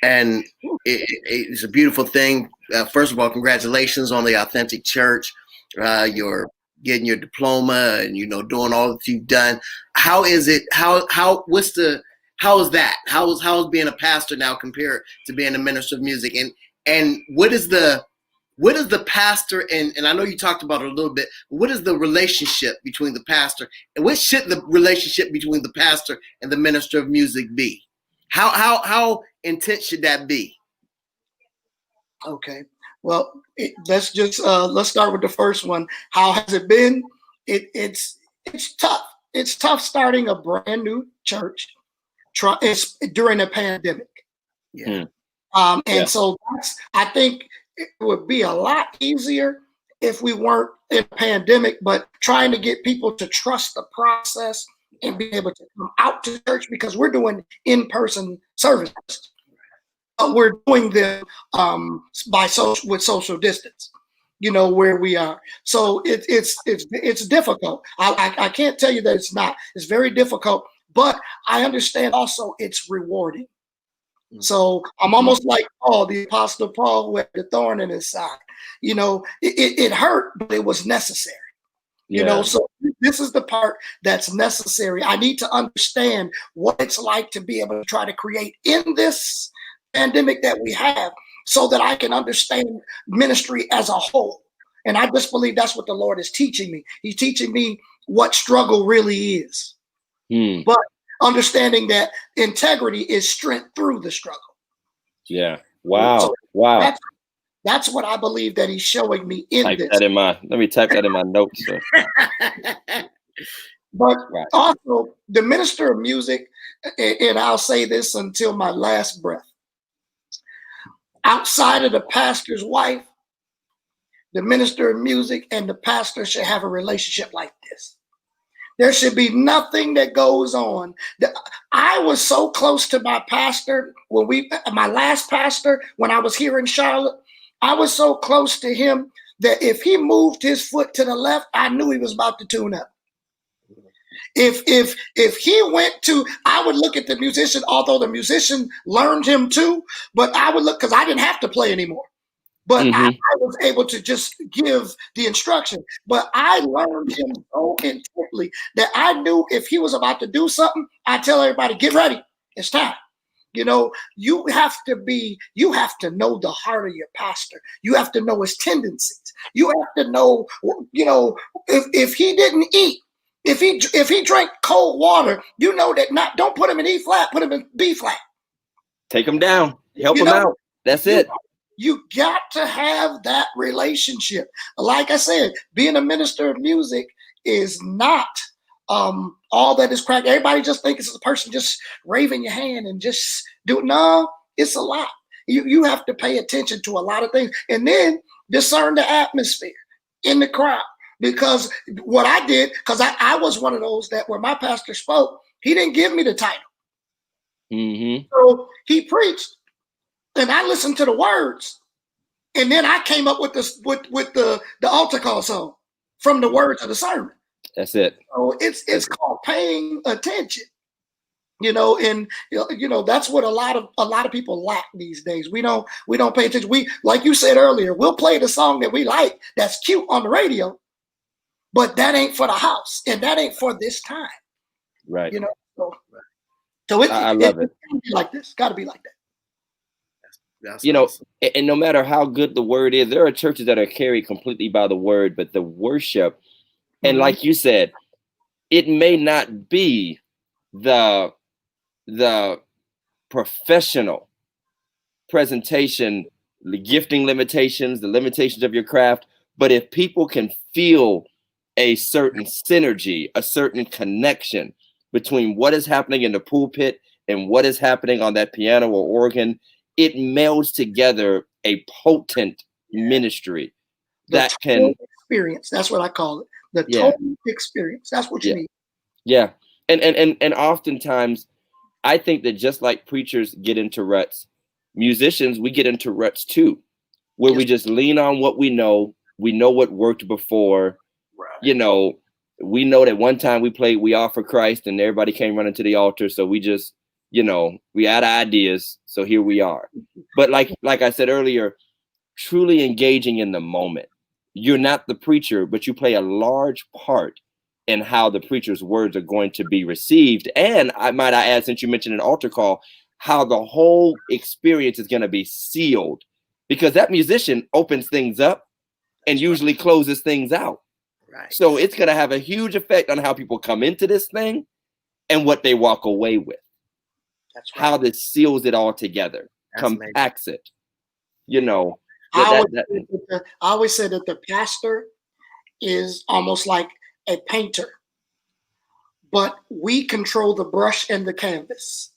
and it's a beautiful thing. First of all, congratulations on the Authentic Church. You're getting your diploma and doing all that you've done. How is it? How is that? How is being a pastor now compared to being a minister of music? And what is the pastor, and I know you talked about it a little bit, what is the relationship between the pastor, and what should the relationship between the pastor and the minister of music be? How intense should that be? Okay. Well, let's start with the first one. How has it been? It's tough. It's tough starting a brand new church during a pandemic. Yeah. So I think it would be a lot easier if we weren't in a pandemic, but trying to get people to trust the process and be able to come out to church, because we're doing in-person services. But we're doing them with social distance, where we are. So it's difficult. I can't tell you that it's not. It's very difficult, but I understand also it's rewarding. So I'm almost like Paul, the Apostle Paul, who had the thorn in his side. It hurt, but it was necessary. So this is the part that's necessary. I need to understand what it's like to be able to try to create in this pandemic that we have, so that I can understand ministry as a whole. And I just believe that's what the Lord is teaching me. He's teaching me what struggle really is. But understanding that integrity is strength through the struggle. Yeah. Wow. So wow. That's what I believe that he's showing me in this. Let me type that in my notes. But also the minister of music, and I'll say this until my last breath, outside of the pastor's wife, the minister of music and the pastor should have a relationship like this. There should be nothing that goes on. I was so close to my pastor my last pastor, when I was here in Charlotte, I was so close to him that if he moved his foot to the left, I knew he was about to tune up. If he went to, I would look at the musician, although the musician learned him too, but I would look, because I didn't have to play anymore. But I was able to just give the instruction. But I learned him so intently that I knew if he was about to do something, I tell everybody, get ready, it's time. You have to know the heart of your pastor. You have to know his tendencies. You have to know, if he didn't eat, if he drank cold water, that don't put him in E flat, put him in B flat. Take him down. Help them out. That's it. You got to have that relationship. Like I said, being a minister of music is not all that is crack. Everybody just thinks it's a person just raving your hand and just do it. No, it's a lot. You have to pay attention to a lot of things and then discern the atmosphere in the crowd. Because what I did, because I was one of those that when my pastor spoke, he didn't give me the title. Mm-hmm. So he preached. And I listened to the words, and then I came up with this with the altar call song from the words of the sermon. That's it. So it's called paying attention, and that's what a lot of people lack these days. We don't pay attention. We, like you said earlier, we'll play the song that we like that's cute on the radio, but that ain't for the house, and that ain't for this time. Right. So I love it. It's gotta be like this. Got to be like that. That's awesome. And no matter how good the word is, there are churches that are carried completely by the word, but the worship, and like you said, it may not be the professional presentation, the gifting limitations, the limitations of your craft, but if people can feel a certain synergy, a certain connection between what is happening in the pulpit and what is happening on that piano or organ, it melds together a potent ministry that can experience. That's what I call it. The total experience. That's what you need. Yeah. And oftentimes I think that just like preachers get into ruts, musicians, we get into ruts too, where we just lean on what we know what worked before. Right. We know that one time we played We Offer Christ and everybody came running to the altar. So we just, we had ideas. So here we are. But like I said earlier, truly engaging in the moment. You're not the preacher, but you play a large part in how the preacher's words are going to be received. And I add, since you mentioned an altar call, how the whole experience is going to be sealed, because that musician opens things up and usually closes things out. Right. So it's going to have a huge effect on how people come into this thing and what they walk away with. That's right. How this seals it all together, compacts it. I always say that the pastor is almost like a painter, but we control the brush and the canvas.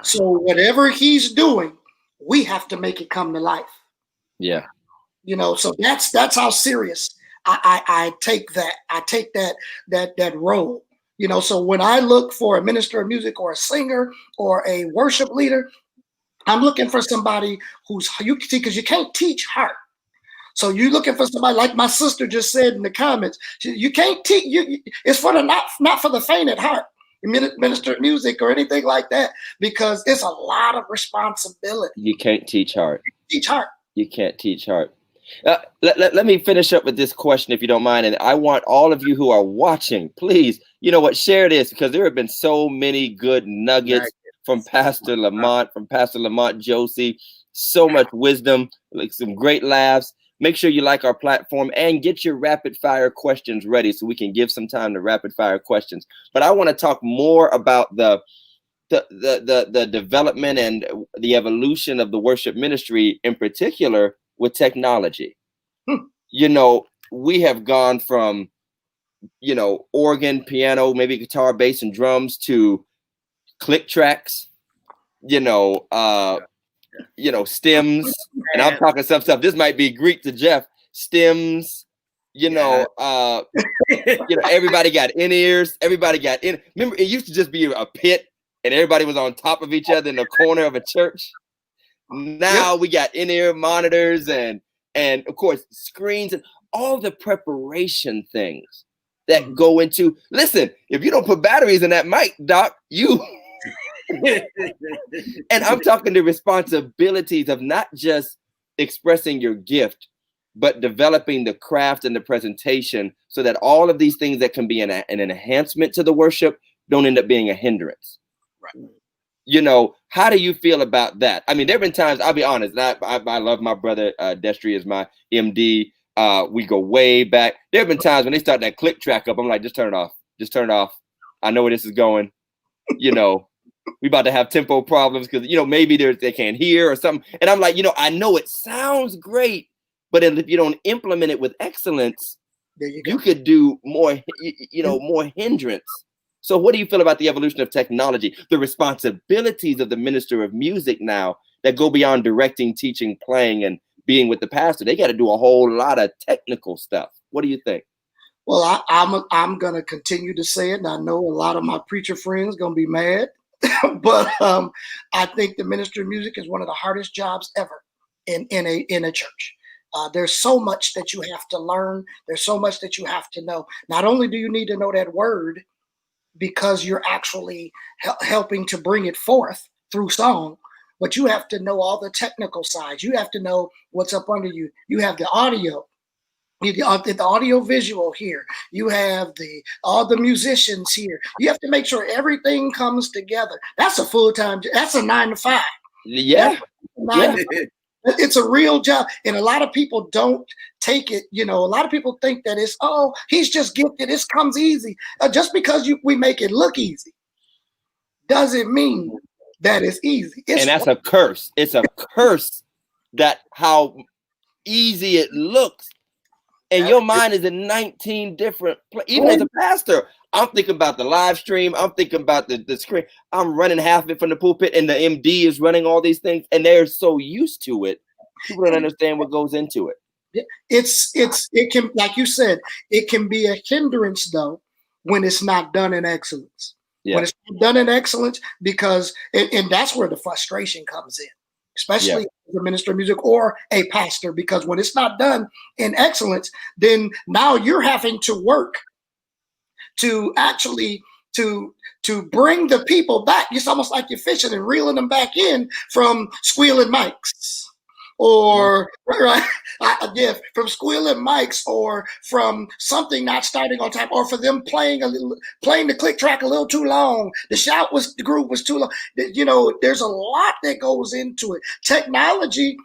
So whatever he's doing, we have to make it come to life. Yeah. So that's how serious I take that. I take that role. So when I look for a minister of music or a singer or a worship leader, I'm looking for somebody because you can't teach heart. So you're looking for somebody like my sister just said in the comments. You can't teach. It's for the not for the faint at heart. Minister of music or anything like that, because it's a lot of responsibility. You can't teach heart. You can't teach heart. Let me finish up with this question, if you don't mind. And I want all of you who are watching, please, share this, because there have been so many good nuggets from Pastor LaMont, Josey, so much wisdom, like some great laughs. Make sure you like our platform and get your rapid fire questions ready so we can give some time to rapid fire questions. But I want to talk more about the development and the evolution of the worship ministry, in particular with technology. We have gone from, organ, piano, maybe guitar, bass, and drums to click tracks, stems, and I'm talking some stuff. This might be Greek to Jeff. Stems, everybody got in-ears. Everybody got in. Remember, it used to just be a pit, and everybody was on top of each other in the corner of a church. Now we got in-ear monitors and of course screens and all the preparation things that go into. Listen, if you don't put batteries in that mic, Doc, you. And I'm talking the responsibilities of not just expressing your gift, but developing the craft and the presentation so that all of these things that can be an enhancement to the worship don't end up being a hindrance. Right. How do you feel about that? I mean, there have been times, I'll be honest, I love my brother, Destry is my MD. We go way back. There have been times when they start that click track up, I'm like, just turn it off. I know where this is going. We about to have tempo problems because, maybe they can't hear or something. And I'm like, I know it sounds great, but if you don't implement it with excellence, you could do more, more hindrance. So what do you feel about the evolution of technology, the responsibilities of the minister of music now that go beyond directing, teaching, playing, and being with the pastor? They got to do a whole lot of technical stuff. What do you think? Well, I'm going to continue to say it, and I know a lot of my preacher friends going to be mad, but I think the ministry of music is one of the hardest jobs ever in a church. There's so much that you have to learn. There's so much that you have to know. Not only do you need to know that word because you're actually helping to bring it forth through song, but you have to know all the technical sides. You have to know what's up under you. You have the audio. The audio visual here. You have all the musicians here. You have to make sure everything comes together. That's a full-time. That's a 9 to 5. Yeah. It's a real job, and a lot of people don't take it. A lot of people think that he's just gifted. This comes easy. Just because we make it look easy doesn't mean that it's easy. And that's a curse. It's a curse that how easy it looks. And your mind is in 19 different places. Even as a pastor, I'm thinking about the live stream. I'm thinking about the screen. I'm running half of it from the pulpit, and the MD is running all these things, and they're so used to it. People don't understand what goes into it. It can, like you said, it can be a hindrance though when it's not done in excellence. Yeah. When it's not done in excellence, because and that's where the frustration comes in. Especially as a minister of music or a pastor, because when it's not done in excellence, then now you're having to work to actually to bring the people back. It's almost like you're fishing and reeling them back in from squealing mics, or from squealing mics, or from something not starting on time, or for them playing the click track a little too long. The groove was too long. There's a lot that goes into it. Technology,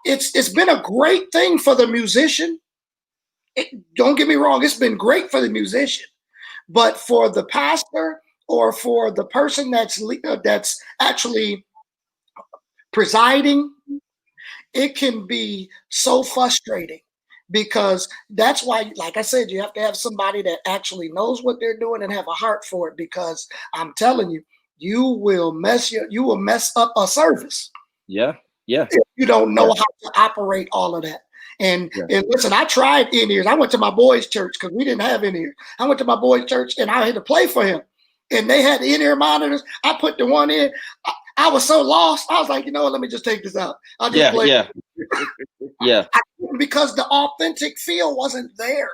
it's been a great thing for the musician. Don't get me wrong, it's been great for the musician, but for the pastor or for the person that's actually presiding, it can be so frustrating, because that's why, like I said, you have to have somebody that actually knows what they're doing and have a heart for it, because I'm telling you, you will mess up a service. Yeah. If you don't know how to operate all of that. And listen, I tried in-ears. I went to my boys' church because we didn't have in-ears. I went to my boys' church and I had to play for him. And they had in-ear monitors. I put the one in. I was so lost. I was like, let me just take this out. I'll just play. Yeah. Because the authentic feel wasn't there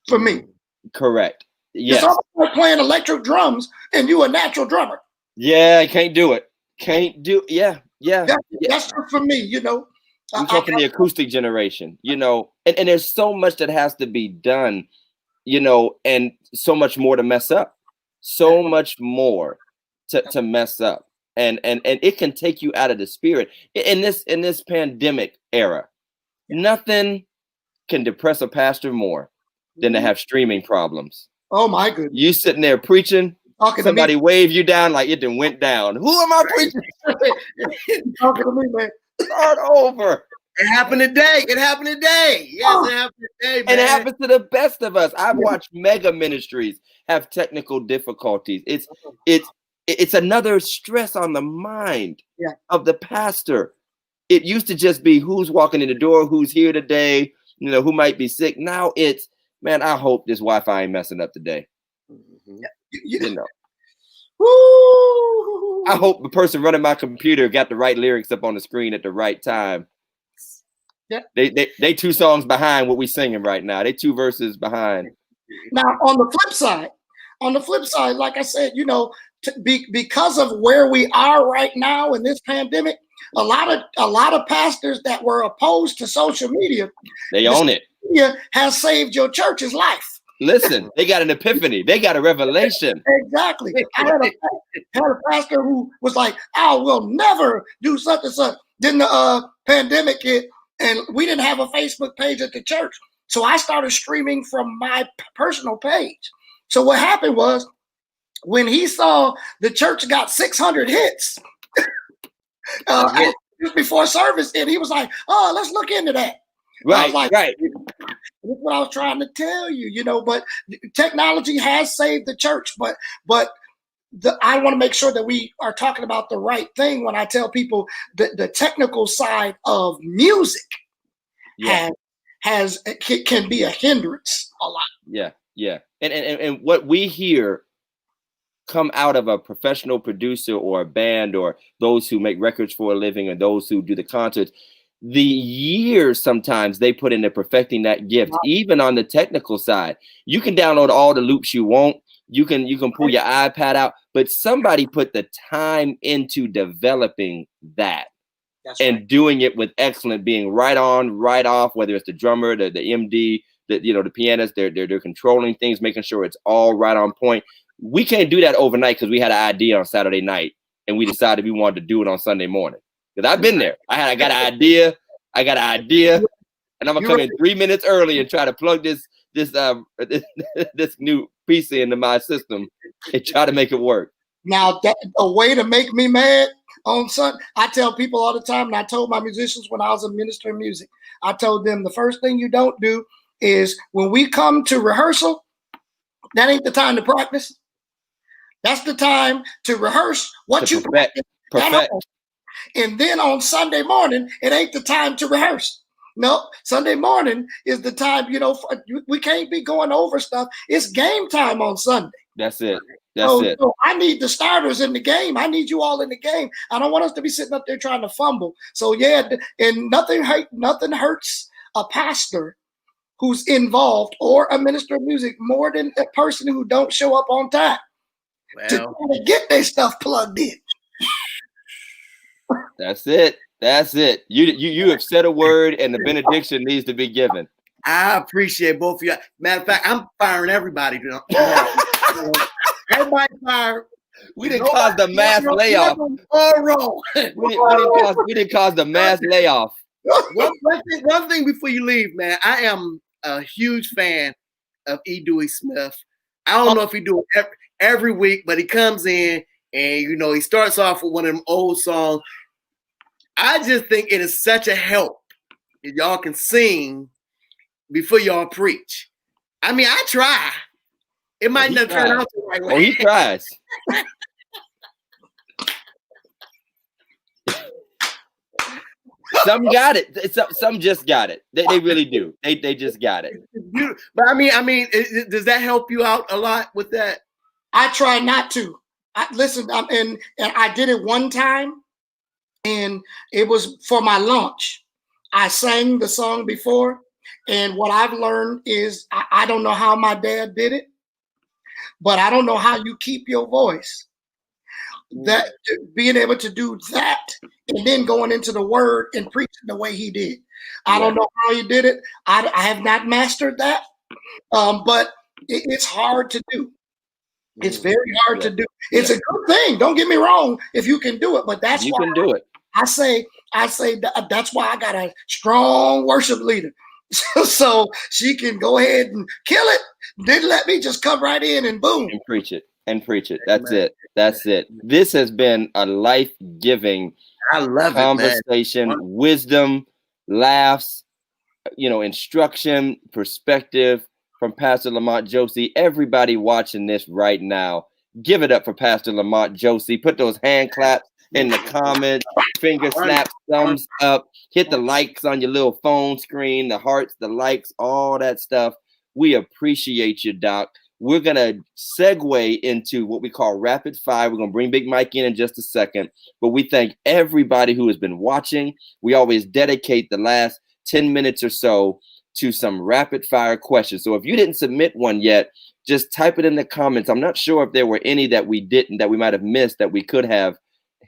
for me. Correct. Yes. It's almost like playing electric drums and you a natural drummer. Yeah, I can't do it. Yeah. That's for me, I'm talking the acoustic generation, and there's so much that has to be done, and so much more to mess up. So much more to mess up. And it can take you out of the spirit. In this pandemic era, nothing can depress a pastor more than to have streaming problems. Oh my goodness. You sitting there preaching, somebody wave you down like it done went down. Who am I preaching? Talking to me, man. Start over. It happened today. Yes, it happened today, man. And it happens to the best of us. I've watched mega ministries have technical difficulties. It's another stress on the mind of the pastor. It used to just be who's walking in the door, who's here today, who might be sick. Now it's, man, I hope this Wi-Fi ain't messing up today. Woo! I hope the person running my computer got the right lyrics up on the screen at the right time. Yeah. They 2 songs behind what we singing right now. They 2 verses behind. Now on the flip side, like I said, because of where we are right now in this pandemic, a lot of pastors that were opposed to social media, they own it. Media has saved your church's life. Listen, they got an epiphany. They got a revelation. Exactly. I had a pastor who was like, I will never do such and such. Then the pandemic hit, and we didn't have a Facebook page at the church. So I started streaming from my personal page. So what happened was, when he saw the church got 600 hits before service, and he was like, "Oh, let's look into that." Right, I was like, right. That's what I was trying to tell you, you know. But technology has saved the church, but I want to make sure that we are talking about the right thing when I tell people that the technical side of music can be a hindrance a lot. Yeah. And what we hear come out of a professional producer or a band or those who make records for a living and those who do the concerts, the years sometimes they put into perfecting that gift. Even on the technical side, you can download all the loops you want. You can pull your iPad out, but somebody put the time into developing that. That's and right. Doing it with excellent, being right on, right off, whether it's the drummer, the MD, the pianist, they're controlling things, making sure it's all right on point. We can't do that overnight because we had an idea on Saturday night and we decided we wanted to do it on Sunday morning. Because I've been there. I got an idea, and I'm gonna come in 3 minutes early and try to plug this new piece into my system and try to make it work. Now, a way to make me mad on Sunday, I tell people all the time, and I told my musicians when I was a minister of music, I told them the first thing you don't do is when we come to rehearsal, that ain't the time to practice. That's the time to rehearse what you practice. Perfect. And then on Sunday morning, it ain't the time to rehearse. No, Sunday morning is the time, we can't be going over stuff. It's game time on Sunday. That's it. So I need the starters in the game. I need you all in the game. I don't want us to be sitting up there trying to fumble. So and nothing hurts a pastor who's involved or a minister of music more than a person who don't show up on time to get their stuff plugged in. That's it. You have said a word, and the benediction needs to be given. I appreciate both of you. Matter of fact, I'm firing everybody tomorrow. Everybody fired. We didn't cause the mass layoff. We didn't cause the mass layoff. One thing before you leave, man. I am a huge fan of E. Dewey Smith. I don't know if he do it every week, but he comes in and he starts off with one of them old songs. I just think it is such a help if y'all can sing before y'all preach. I mean, I try. It might not turn out the right way. Oh, he tries. Some got it. Some just got it. They really do. They just got it. But I mean, does that help you out a lot with that? I try not to. Listen, and I did it one time, and it was for my launch. I sang the song before, and what I've learned is I don't know how my dad did it, but I don't know how you keep your voice. That being able to do that and then going into the word and preaching the way he did. I don't know how he did it. I have not mastered that, but it's hard to do. It's very hard to do. It's a good thing. Don't get me wrong if you can do it, but that's why you can do it. I say that's why I got a strong worship leader. So she can go ahead and kill it. Then let me just come right in and boom. And preach it. That's it. This has been a life-giving conversation, wisdom, laughs, instruction, perspective from Pastor LaMont Josey. Everybody watching this right now, give it up for Pastor LaMont Josey. Put those hand claps in the comments, finger snaps, thumbs up, hit the likes on your little phone screen, the hearts, the likes, all that stuff. We appreciate you, Doc. We're going to segue into what we call rapid fire. We're going to bring Big Mike in just a second, but we thank everybody who has been watching. We always dedicate the last 10 minutes or so to some rapid fire questions. So if you didn't submit one yet, just type it in the comments. I'm not sure if there were any that we didn't, that we might have missed, that we could have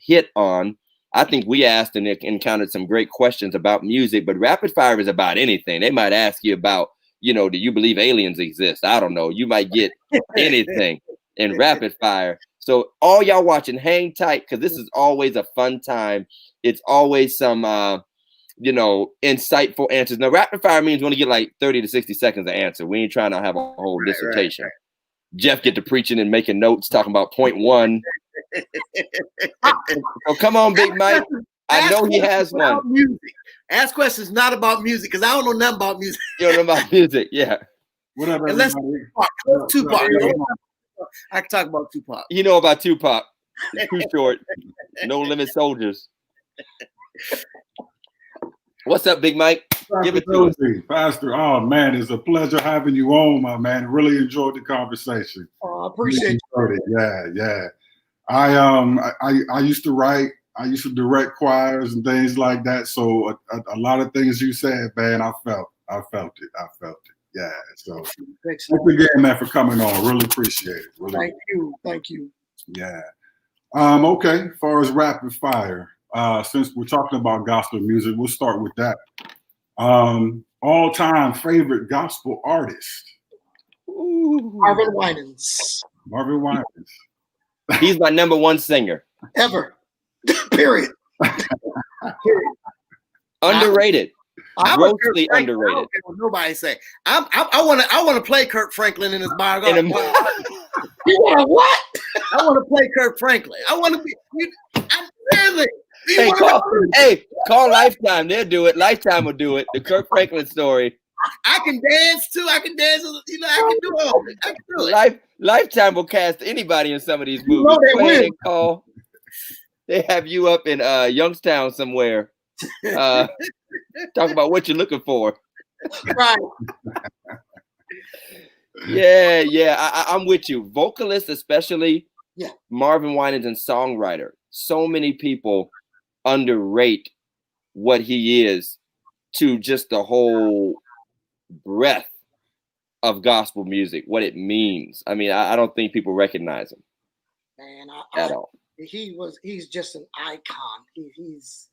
hit on. I think we asked and encountered some great questions about music, but rapid fire is about anything. They might ask you about, do you believe aliens exist? I don't know. You might get anything in rapid fire. So all y'all watching, hang tight, because this is always a fun time. It's always some, insightful answers. Now, rapid fire means we want to get like 30 to 60 seconds to answer. We ain't trying to have a whole dissertation. Right. Jeff get to preaching and making notes, talking about point one. So come on, Big Mike. I know he has one. Music. Ask questions not about music, because I don't know nothing about music. You don't know about music, yeah. What up, Unless Tupac. I can talk about Tupac. You know about Tupac. Too short. No Limit Soldiers. What's up, Big Mike? Give it to us. Pastor, oh man, it's a pleasure having you on, my man. Really enjoyed the conversation. Oh, I appreciate it. Yeah. I used to write. I used to direct choirs and things like that. So a lot of things you said, man, I felt it. Yeah. So thanks again, man, for coming on. Really appreciate it. Really. Thank you. Yeah. Okay. As far as rapid fire, since we're talking about gospel music, we'll start with that. All-time favorite gospel artist? Marvin Winans. Marvin Winans. He's my number one singer. Ever. Period. Underrated. Grossly underrated. I don't care what nobody say. I want to play Kirk Franklin in his biography. You want what? I want to play Kirk Franklin. I want to be. Call Lifetime. They'll do it. Lifetime will do it. The Kirk Franklin story. I can dance too. I can dance. You know, I can do all. I can do it. Lifetime will cast anybody in some of these movies. No, they will. They have you up in Youngstown somewhere. Talk about what you're looking for. Right. Yeah. I'm with you. Vocalist, especially. Yeah. Marvin Winans and songwriter. So many people underrate what he is to just the whole breadth of gospel music, what it means. I mean, I don't think people recognize him. Man, at all. He's just an icon. He's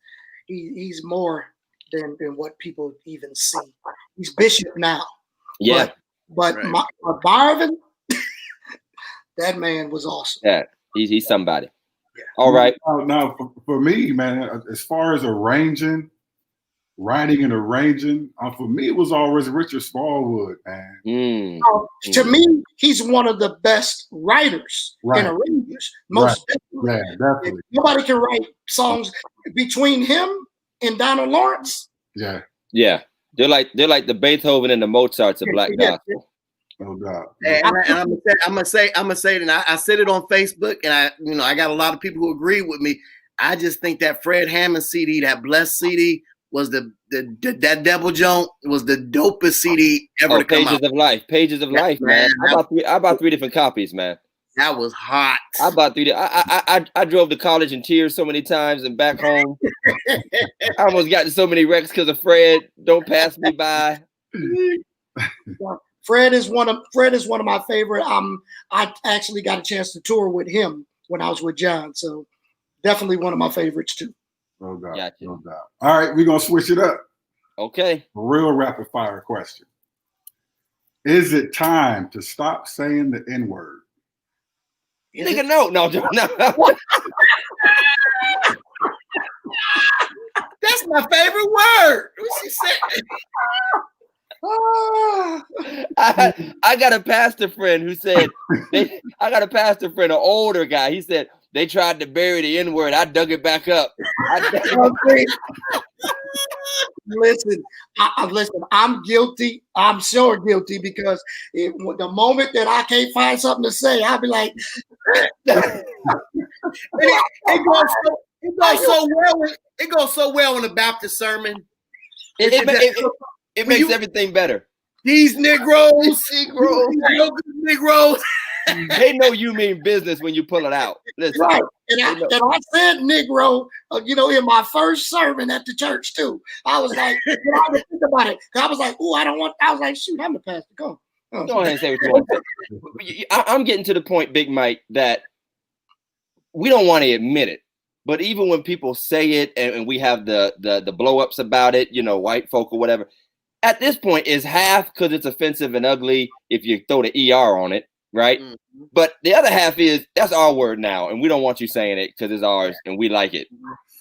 more than what people even see. He's Bishop now. Yeah. But right. Marvin, that man was awesome. Yeah, he's somebody. Yeah. All right. Now, for me, man, as far as writing and arranging, for me, it was always Richard Smallwood, man. To me, he's one of the best writers and arrangers. Most definitely. Yeah, definitely. Nobody can write songs between him and Donald Lawrence. Yeah. Yeah. They're like the Beethoven and the Mozarts of black gospel. No doubt. And I'm gonna say it, and I said it on Facebook, and I got a lot of people who agree with me. I just think that Fred Hammond CD, that Blessed CD, was that Devil Joint was the dopest CD ever to come out. Pages of Life, man. I bought 3 different copies, man. That was hot. I bought 3. I drove to college in tears so many times and back home. I almost got to so many wrecks because of Fred. Don't pass me by. Fred is one of my favorite. I actually got a chance to tour with him when I was with John, so definitely one of my favorites too. No doubt. Gotcha. No doubt. All right, we're gonna switch it up. Okay. A real rapid fire question. Is it time to stop saying the N-word? Nigga, no. That's my favorite word. What she said. I got a pastor friend who said, an older guy. He said, they tried to bury the N-word. I dug it back up. Listen, I'm guilty. I'm sure guilty because the moment that I can't find something to say, I'll be like, it goes so well in the Baptist sermon. It makes everything better. These Negroes. They know you mean business when you pull it out. Listen, right. And I said Negro, in my first sermon at the church too. I was like, I was think about it. I was like, I was like, shoot, I'm the pastor. Go ahead and say what you want to say. I'm getting to the point, Big Mike, that we don't want to admit it. But even when people say it and we have the blow-ups about it, white folk or whatever, at this point is half because it's offensive and ugly if you throw the ER on it. Right. Mm-hmm. But the other half is that's our word now. And we don't want you saying it because it's ours and we like it.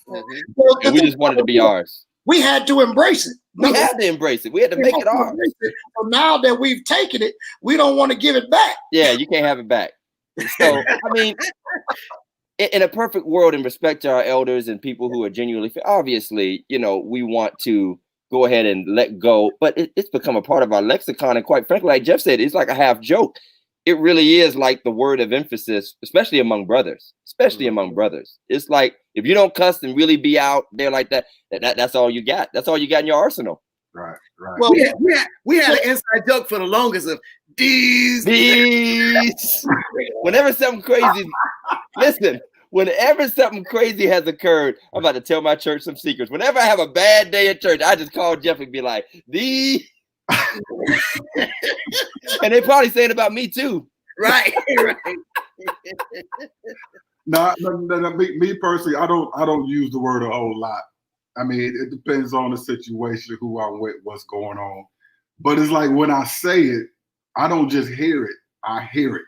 Mm-hmm. And we just want it to be ours. We had to embrace it. We had to embrace it. We had to make it ours. So now that we've taken it, we don't want to give it back. Yeah, you can't have it back. So, I mean, in a perfect world, in respect to our elders and people who are genuinely, obviously, we want to go ahead and let go, but it's become a part of our lexicon. And quite frankly, like Jeff said, it's like a half joke. It really is like the word of emphasis, especially among brothers, It's like, if you don't cuss and really be out there like that's all you got. That's all you got in your arsenal. Right. Well, we had an inside joke for the longest of these. Whenever something crazy has occurred, I'm about to tell my church some secrets. Whenever I have a bad day at church, I just call Jeff and be like, these. And they probably saying about me too. Right. No, me personally, I don't use the word a whole lot. I mean, it depends on the situation, who I'm with, what's going on. But it's like when I say it, I don't just hear it, I hear it.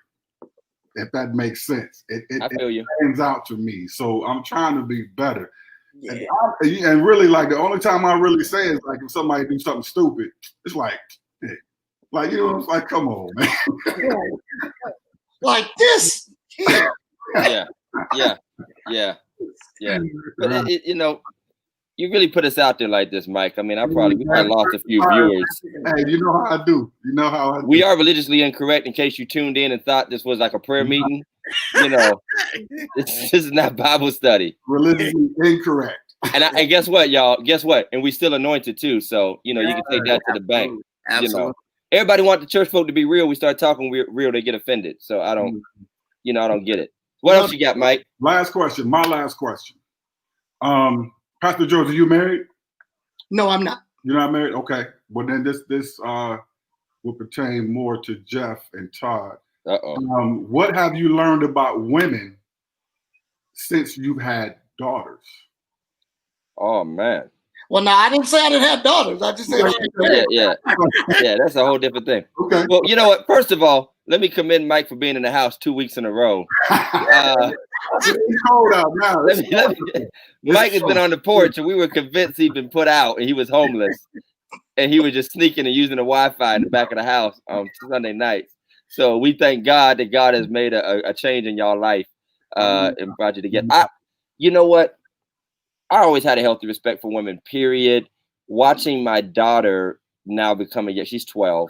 If that makes sense. It stands out to me. So I'm trying to be better. Yeah. And really, like, the only time I really say is like if somebody do something stupid, it's like, it's like, come on, man. Like this. Yeah. But you really put us out there like this, Mike. I mean, we probably lost a few viewers. Hey, you know how I do. We are religiously incorrect, in case you tuned in and thought this was like a prayer meeting. This is not Bible study. Religiously incorrect. And guess what, y'all? Guess what? And we still anointed too. So, you can take that to the bank. Absolutely. Everybody want the church folk to be real. We start talking real, they get offended. So I don't get it. What else you got, Mike? My last question. Pastor Josey, you married? No, I'm not. You're not married? Okay. Well, then this will pertain more to Jeff and Todd. What have you learned about women since you've had daughters? Oh, man. Well, no, I didn't say I didn't have daughters. I just said yeah. That's a whole different thing. Okay. Well, you know what? First of all, let me commend Mike for being in the house 2 weeks in a row. It's cold out now. Mike has been on the porch, and we were convinced he'd been put out, and he was homeless, and he was just sneaking and using the Wi-Fi in the back of the house on Sunday nights. So we thank God that God has made a change in y'all life and brought you together. You know what? I always had a healthy respect for women, period. Watching my daughter now she's 12.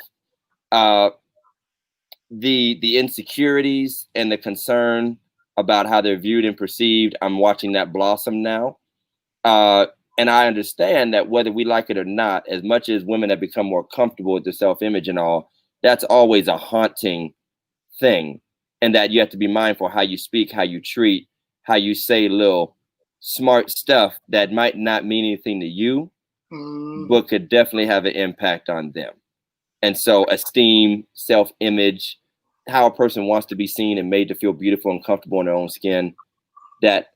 The insecurities and the concern about how they're viewed and perceived, I'm watching that blossom now. And I understand that whether we like it or not, as much as women have become more comfortable with their self-image and all, that's always a haunting thing. And that you have to be mindful how you speak, how you treat, how you say little smart stuff that might not mean anything to you, but could definitely have an impact on them. And so esteem, self-image, how a person wants to be seen and made to feel beautiful and comfortable in their own skin, that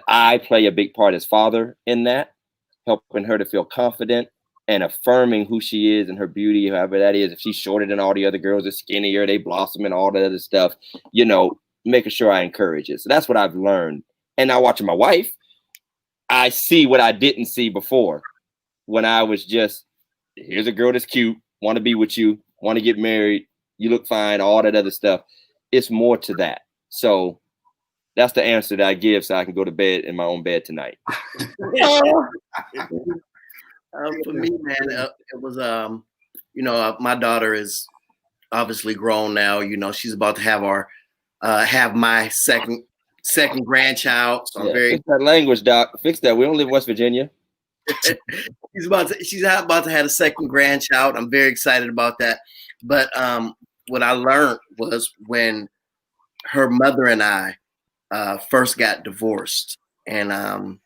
I play a big part as father in that, helping her to feel confident and affirming who she is and her beauty, however that is. If she's shorter than all the other girls, are skinnier, they blossom and all that other stuff, making sure I encourage it. So that's what I've learned. And now watching my wife, I see what I didn't see before, when I was just, here's a girl that's cute, want to be with you, want to get married, you look fine, all that other stuff. It's more to that. So that's the answer that I give, so I can go to bed in my own bed tonight. For me, man, it was my daughter is obviously grown now. She's about to have my second grandchild. So I'm very fix that language, Doc. Fix that. We don't live in West Virginia. She's about to have a second grandchild. I'm very excited about that. But what I learned was when her mother and I first got divorced, and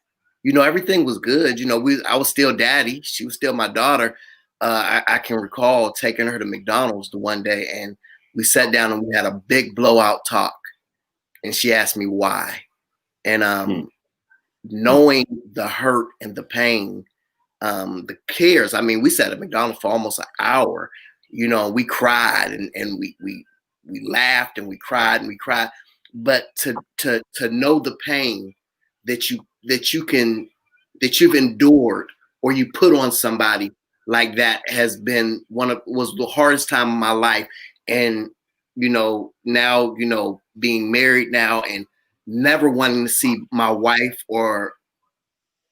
everything was good. I was still daddy. She was still my daughter. I can recall taking her to McDonald's the one day, and we sat down and we had a big blowout talk. And she asked me why. And knowing the hurt and the pain, the cares. I mean, we sat at McDonald's for almost an hour. We cried and we laughed and we cried and we cried. But to know the pain that you've endured or you put on somebody like that has been was the hardest time of my life. And, now, being married now and never wanting to see my wife or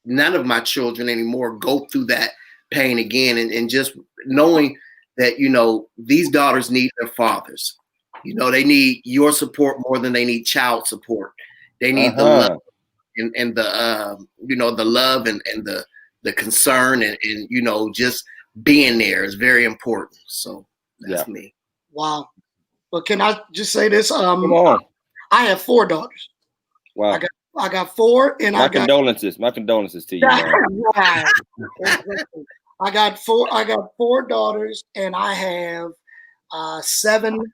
none of my children anymore go through that pain again. And just knowing that, these daughters need their fathers. They need your support more than they need child support. They need the love and the, the love and the concern and just being there is very important. So that's me. Wow. But can I just say this? Come on. I have 4 daughters. Wow. I got 4, and my condolences to you. Man. I got 4 daughters, and I have 7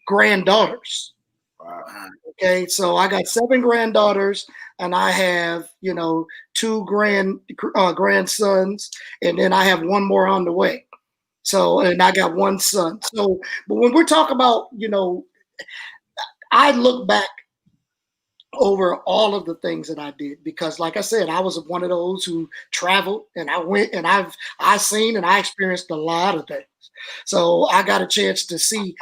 granddaughters. Wow. Okay, so I got 7 granddaughters, and I have 2 grandsons, and then I have 1 more on the way. So, and I got 1 son. So, but when we're talking about, I look back over all of the things that I did, because like I said, I was one of those who traveled, and I went, and I seen and I experienced a lot of things. So I got a chance to see,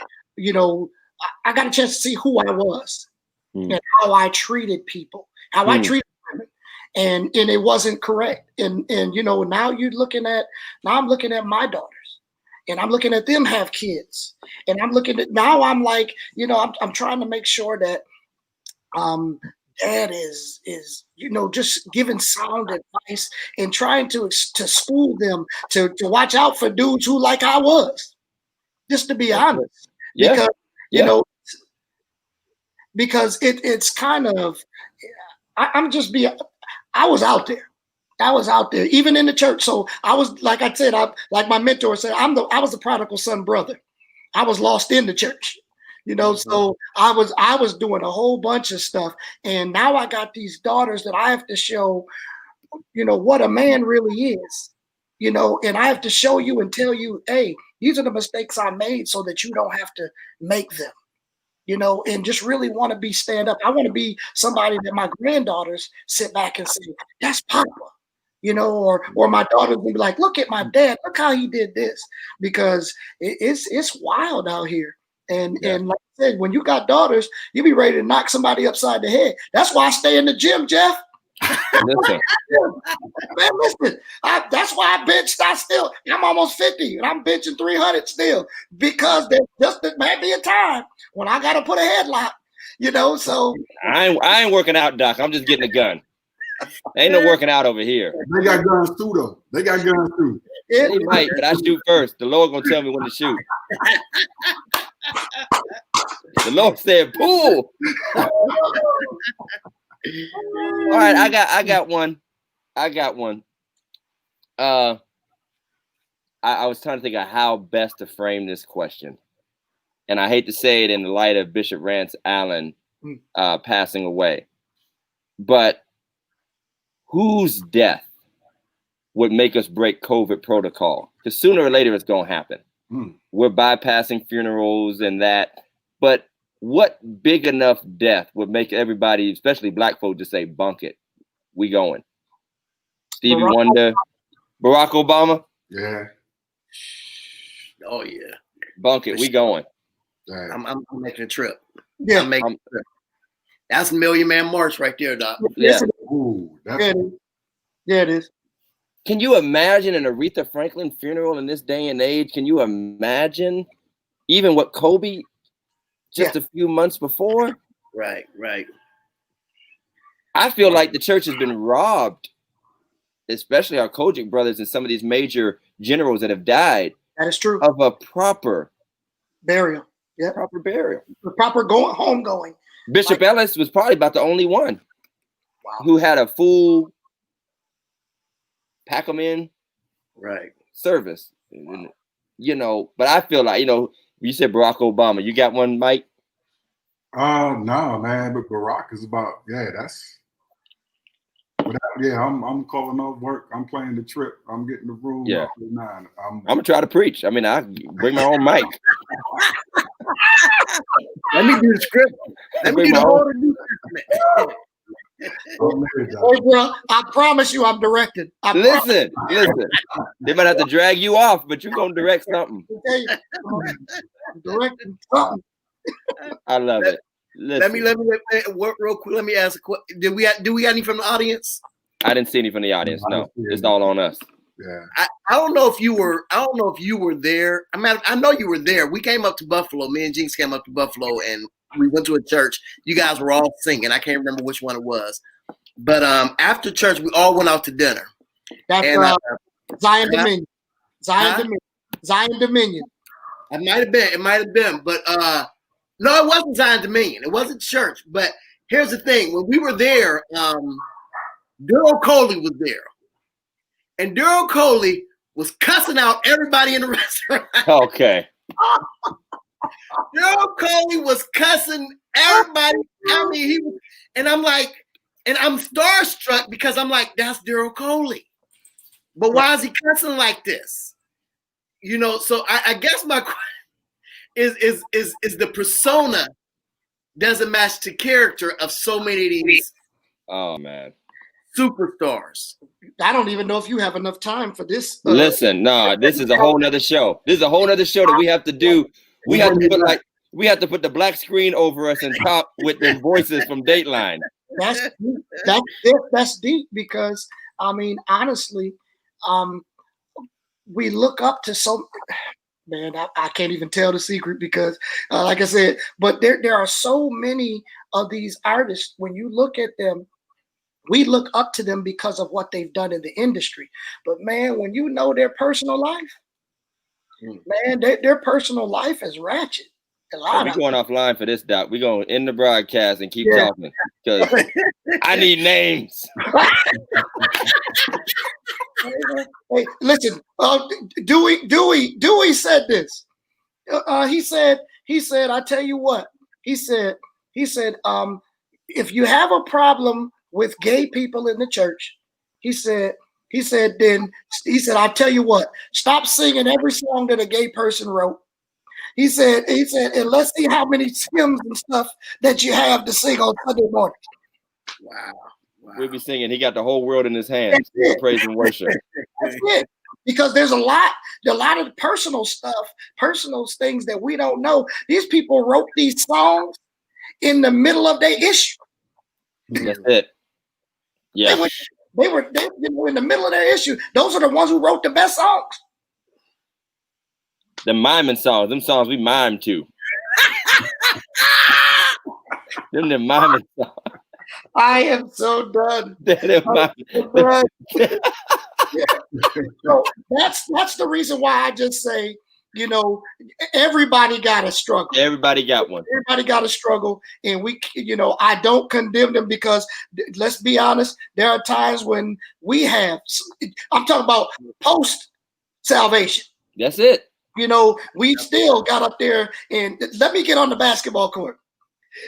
I got a chance to see who I was and how I treated people, how I treated women, and it wasn't correct. And now I'm looking at my daughters, and I'm looking at them have kids, and I'm looking at, now I'm like, I'm trying to make sure that dad is just giving sound advice and trying to school them to watch out for dudes who like I was, just to be honest. Because because it's kind of, I was out there. I was out there, even in the church. So I was, like I said, like my mentor said, I was the prodigal son brother. I was lost in the church. So I was doing a whole bunch of stuff, and now I got these daughters that I have to show, what a man really is, and I have to show you and tell you, hey, these are the mistakes I made so that you don't have to make them, and just really want to be stand up. I want to be somebody that my granddaughters sit back and say, that's Papa, or my daughters will be like, look at my dad, look how he did this, because it's wild out here. And like I said, when you got daughters, you be ready to knock somebody upside the head. That's why I stay in the gym, Jeff. Listen. Man, listen. That's why I benched. I'm almost 50, and I'm benching 300 still, because there might be a time when I got to put a headlock, so. I ain't working out, Doc. I'm just getting a gun. Ain't no working out over here. They got guns too, though. They got guns too. They might, but I shoot first. The Lord gonna tell me when to shoot. The Lord said, "Pull." All right, I got one. I was trying to think of how best to frame this question, and I hate to say it in the light of Bishop Rance Allen passing away, but whose death would make us break COVID protocol? Because sooner or later it's gonna happen. We're bypassing funerals and that, but what big enough death would make everybody, especially black folk, just say, bunk it, we going? Stevie Wonder, Barack Obama? Yeah. Oh yeah. Bunk it, we going. I'm making a trip. Yeah. I'm making a trip. That's Million Man March right there, Doc. Yeah. Ooh, it is. Can you imagine an Aretha Franklin funeral in this day and age? Can you imagine even what Kobe just a few months before? Right. I feel like the church has been robbed, especially our Kojic brothers and some of these major generals that have died. That is true. Of a proper burial. Yeah. Proper burial. The proper homegoing. Bishop Ellis was probably about the only one who had a full pack them in service. Wow. But I feel like, you said Barack Obama. You got one, Mike? No, man, but Barack is about, I'm calling off work. I'm playing the trip. I'm getting the room. Yeah. I'm gonna try to preach. I mean, I bring my own mic. Let me do the script. Let me do the whole New Hey, bro, I promise you I'm directed. Listen. They might have to drag you off, but you're gonna direct something. I'm directing something. I love it. Listen. Let me work real quick. Let me ask a question. Do we got any from the audience? I didn't see any from the audience. No, it's all on us. Yeah. I don't know if you were there. I know you were there. We came up to Buffalo. Me and Jinx came up to Buffalo, and we went to a church. You guys were all singing. I can't remember which one it was. But after church, we all went out to dinner. That's Zion Dominion. Zion Dominion. It might have been. But no, it wasn't Zion Dominion. It wasn't church. But here's the thing. When we were there, Daryl Coley was there. And Daryl Coley was cussing out everybody in the restaurant. Okay. Daryl Coley was cussing everybody. I mean, he was, and I'm like, and I'm starstruck because I'm like, that's Daryl Coley. But why is he cussing like this? You know, so I guess my question is the persona doesn't match the character of so many of these superstars. I don't even know if you have enough time for this. Listen, this is a whole nother show. This is a whole nother show that we have to do. We have to put the black screen over us and top with the voices from Dateline. That's deep because I mean, honestly, we look up to so. Man, I can't even tell the secret because, like I said, but there are so many of these artists. When you look at them, we look up to them because of what they've done in the industry. But man, when you know their personal life, man, their personal life is ratchet. We're going offline for this, Doc. We're going to end the broadcast and keep talking because I need names. Hey, listen, Dewey said this. He said, I tell you what, he said, if you have a problem with gay people in the church, he said, I tell you what, stop singing every song that a gay person wrote. He said, and let's see how many hymns and stuff that you have to sing on Sunday morning. Wow. We'll be singing. He got the whole world in his hands. Praise and worship. That's it. Because there's a lot of personal stuff, personal things that we don't know. These people wrote these songs in the middle of their issue. That's it. Yeah. They were in the middle of their issue. Those are the ones who wrote the best songs. The miming songs, them songs we mime to. The miming songs. I am so done. So that's the reason why I just say, you know, everybody got a struggle. Everybody got one. Everybody got a struggle, and we, you know, I don't condemn them because let's be honest, there are times when we have. I'm talking about post salvation. That's it. You know, we still got up there and let me get on the basketball court.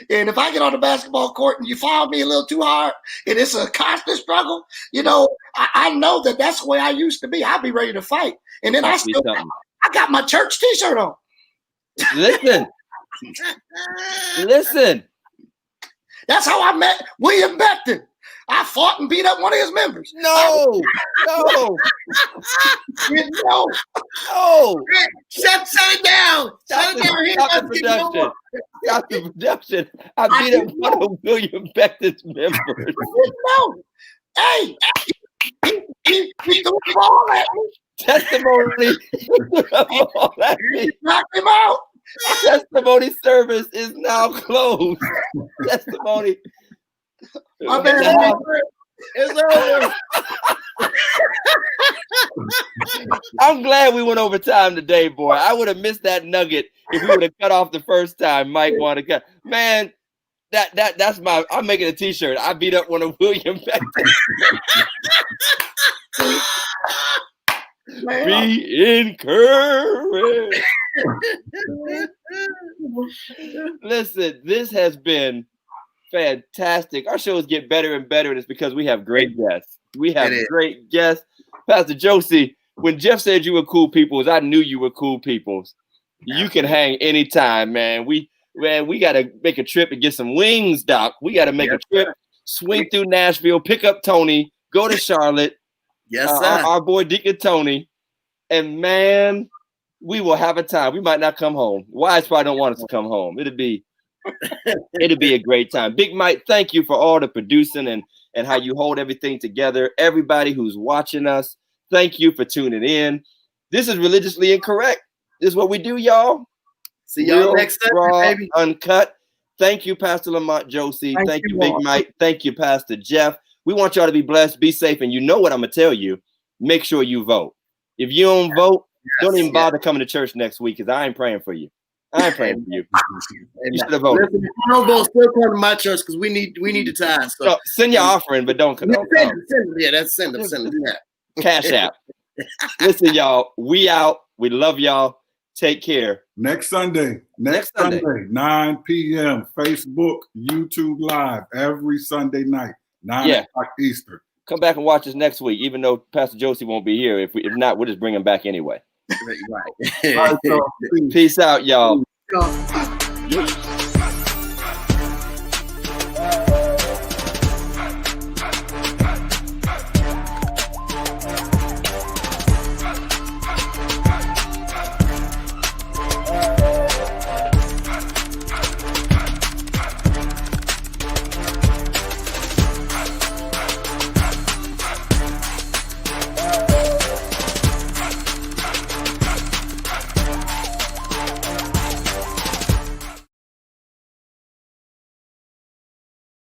And if I get on the basketball court and you foul me a little too hard and it's a constant struggle, you know, I know that's the way I used to be. I'd be ready to fight. And then I got my church t-shirt on. Listen. That's how I met William Beckton. I fought and beat up one of his members. No. Shut it down. Shut it down. Stop the production. I beat up one of William Beckton's members. No. Hey, he threw the ball at me. Testimony. Knocked him out. Testimony service is now closed. Testimony. It's over. I'm glad we went over time today, boy. I would have missed that nugget if we would have cut off the first time Mike wanted to cut. Man, that's I'm making a t-shirt. I beat up one of William Beckton. Be encouraged. Listen, this has been fantastic. Our shows get better and better, and it's because we have great guests. We have great guests. Pastor Josey, when Jeff said you were cool peoples, I knew you were cool peoples. You can hang anytime, man. We got to make a trip and get some wings, Doc. We got to make a trip swing through Nashville, pick up Tony, go to Charlotte. Yes, sir. Our boy Deacon Tony, and man, we will have a time. We might not come home. Wise probably don't want us to come home. It'll be a great time. Big Mike, thank you for all the producing and how you hold everything together. Everybody who's watching us, thank you for tuning in. This is Religiously Incorrect. This is what we do, y'all. See y'all Real, next Sunday, raw, baby. Uncut. Thank you, Pastor LaMont Josey. Thank you, Big Mike. Thank you, Pastor Jeff. We want y'all to be blessed, be safe, and you know what I'm going to tell you. Make sure you vote. If you don't vote, don't even bother coming to church next week because I ain't praying for you. I ain't praying for you. You should have voted. Listen, if you don't vote, still come to my church because we need the time. So send your offering, but don't come. Send them. Cash App. Listen, y'all, we out. We love y'all. Take care. Next Sunday, 9 p.m. Facebook, YouTube Live every Sunday night, 9 o'clock Eastern. Come back and watch us next week, even though Pastor Josey won't be here. If not, we'll just bring him back anyway. Right. Peace out, y'all. Yeah.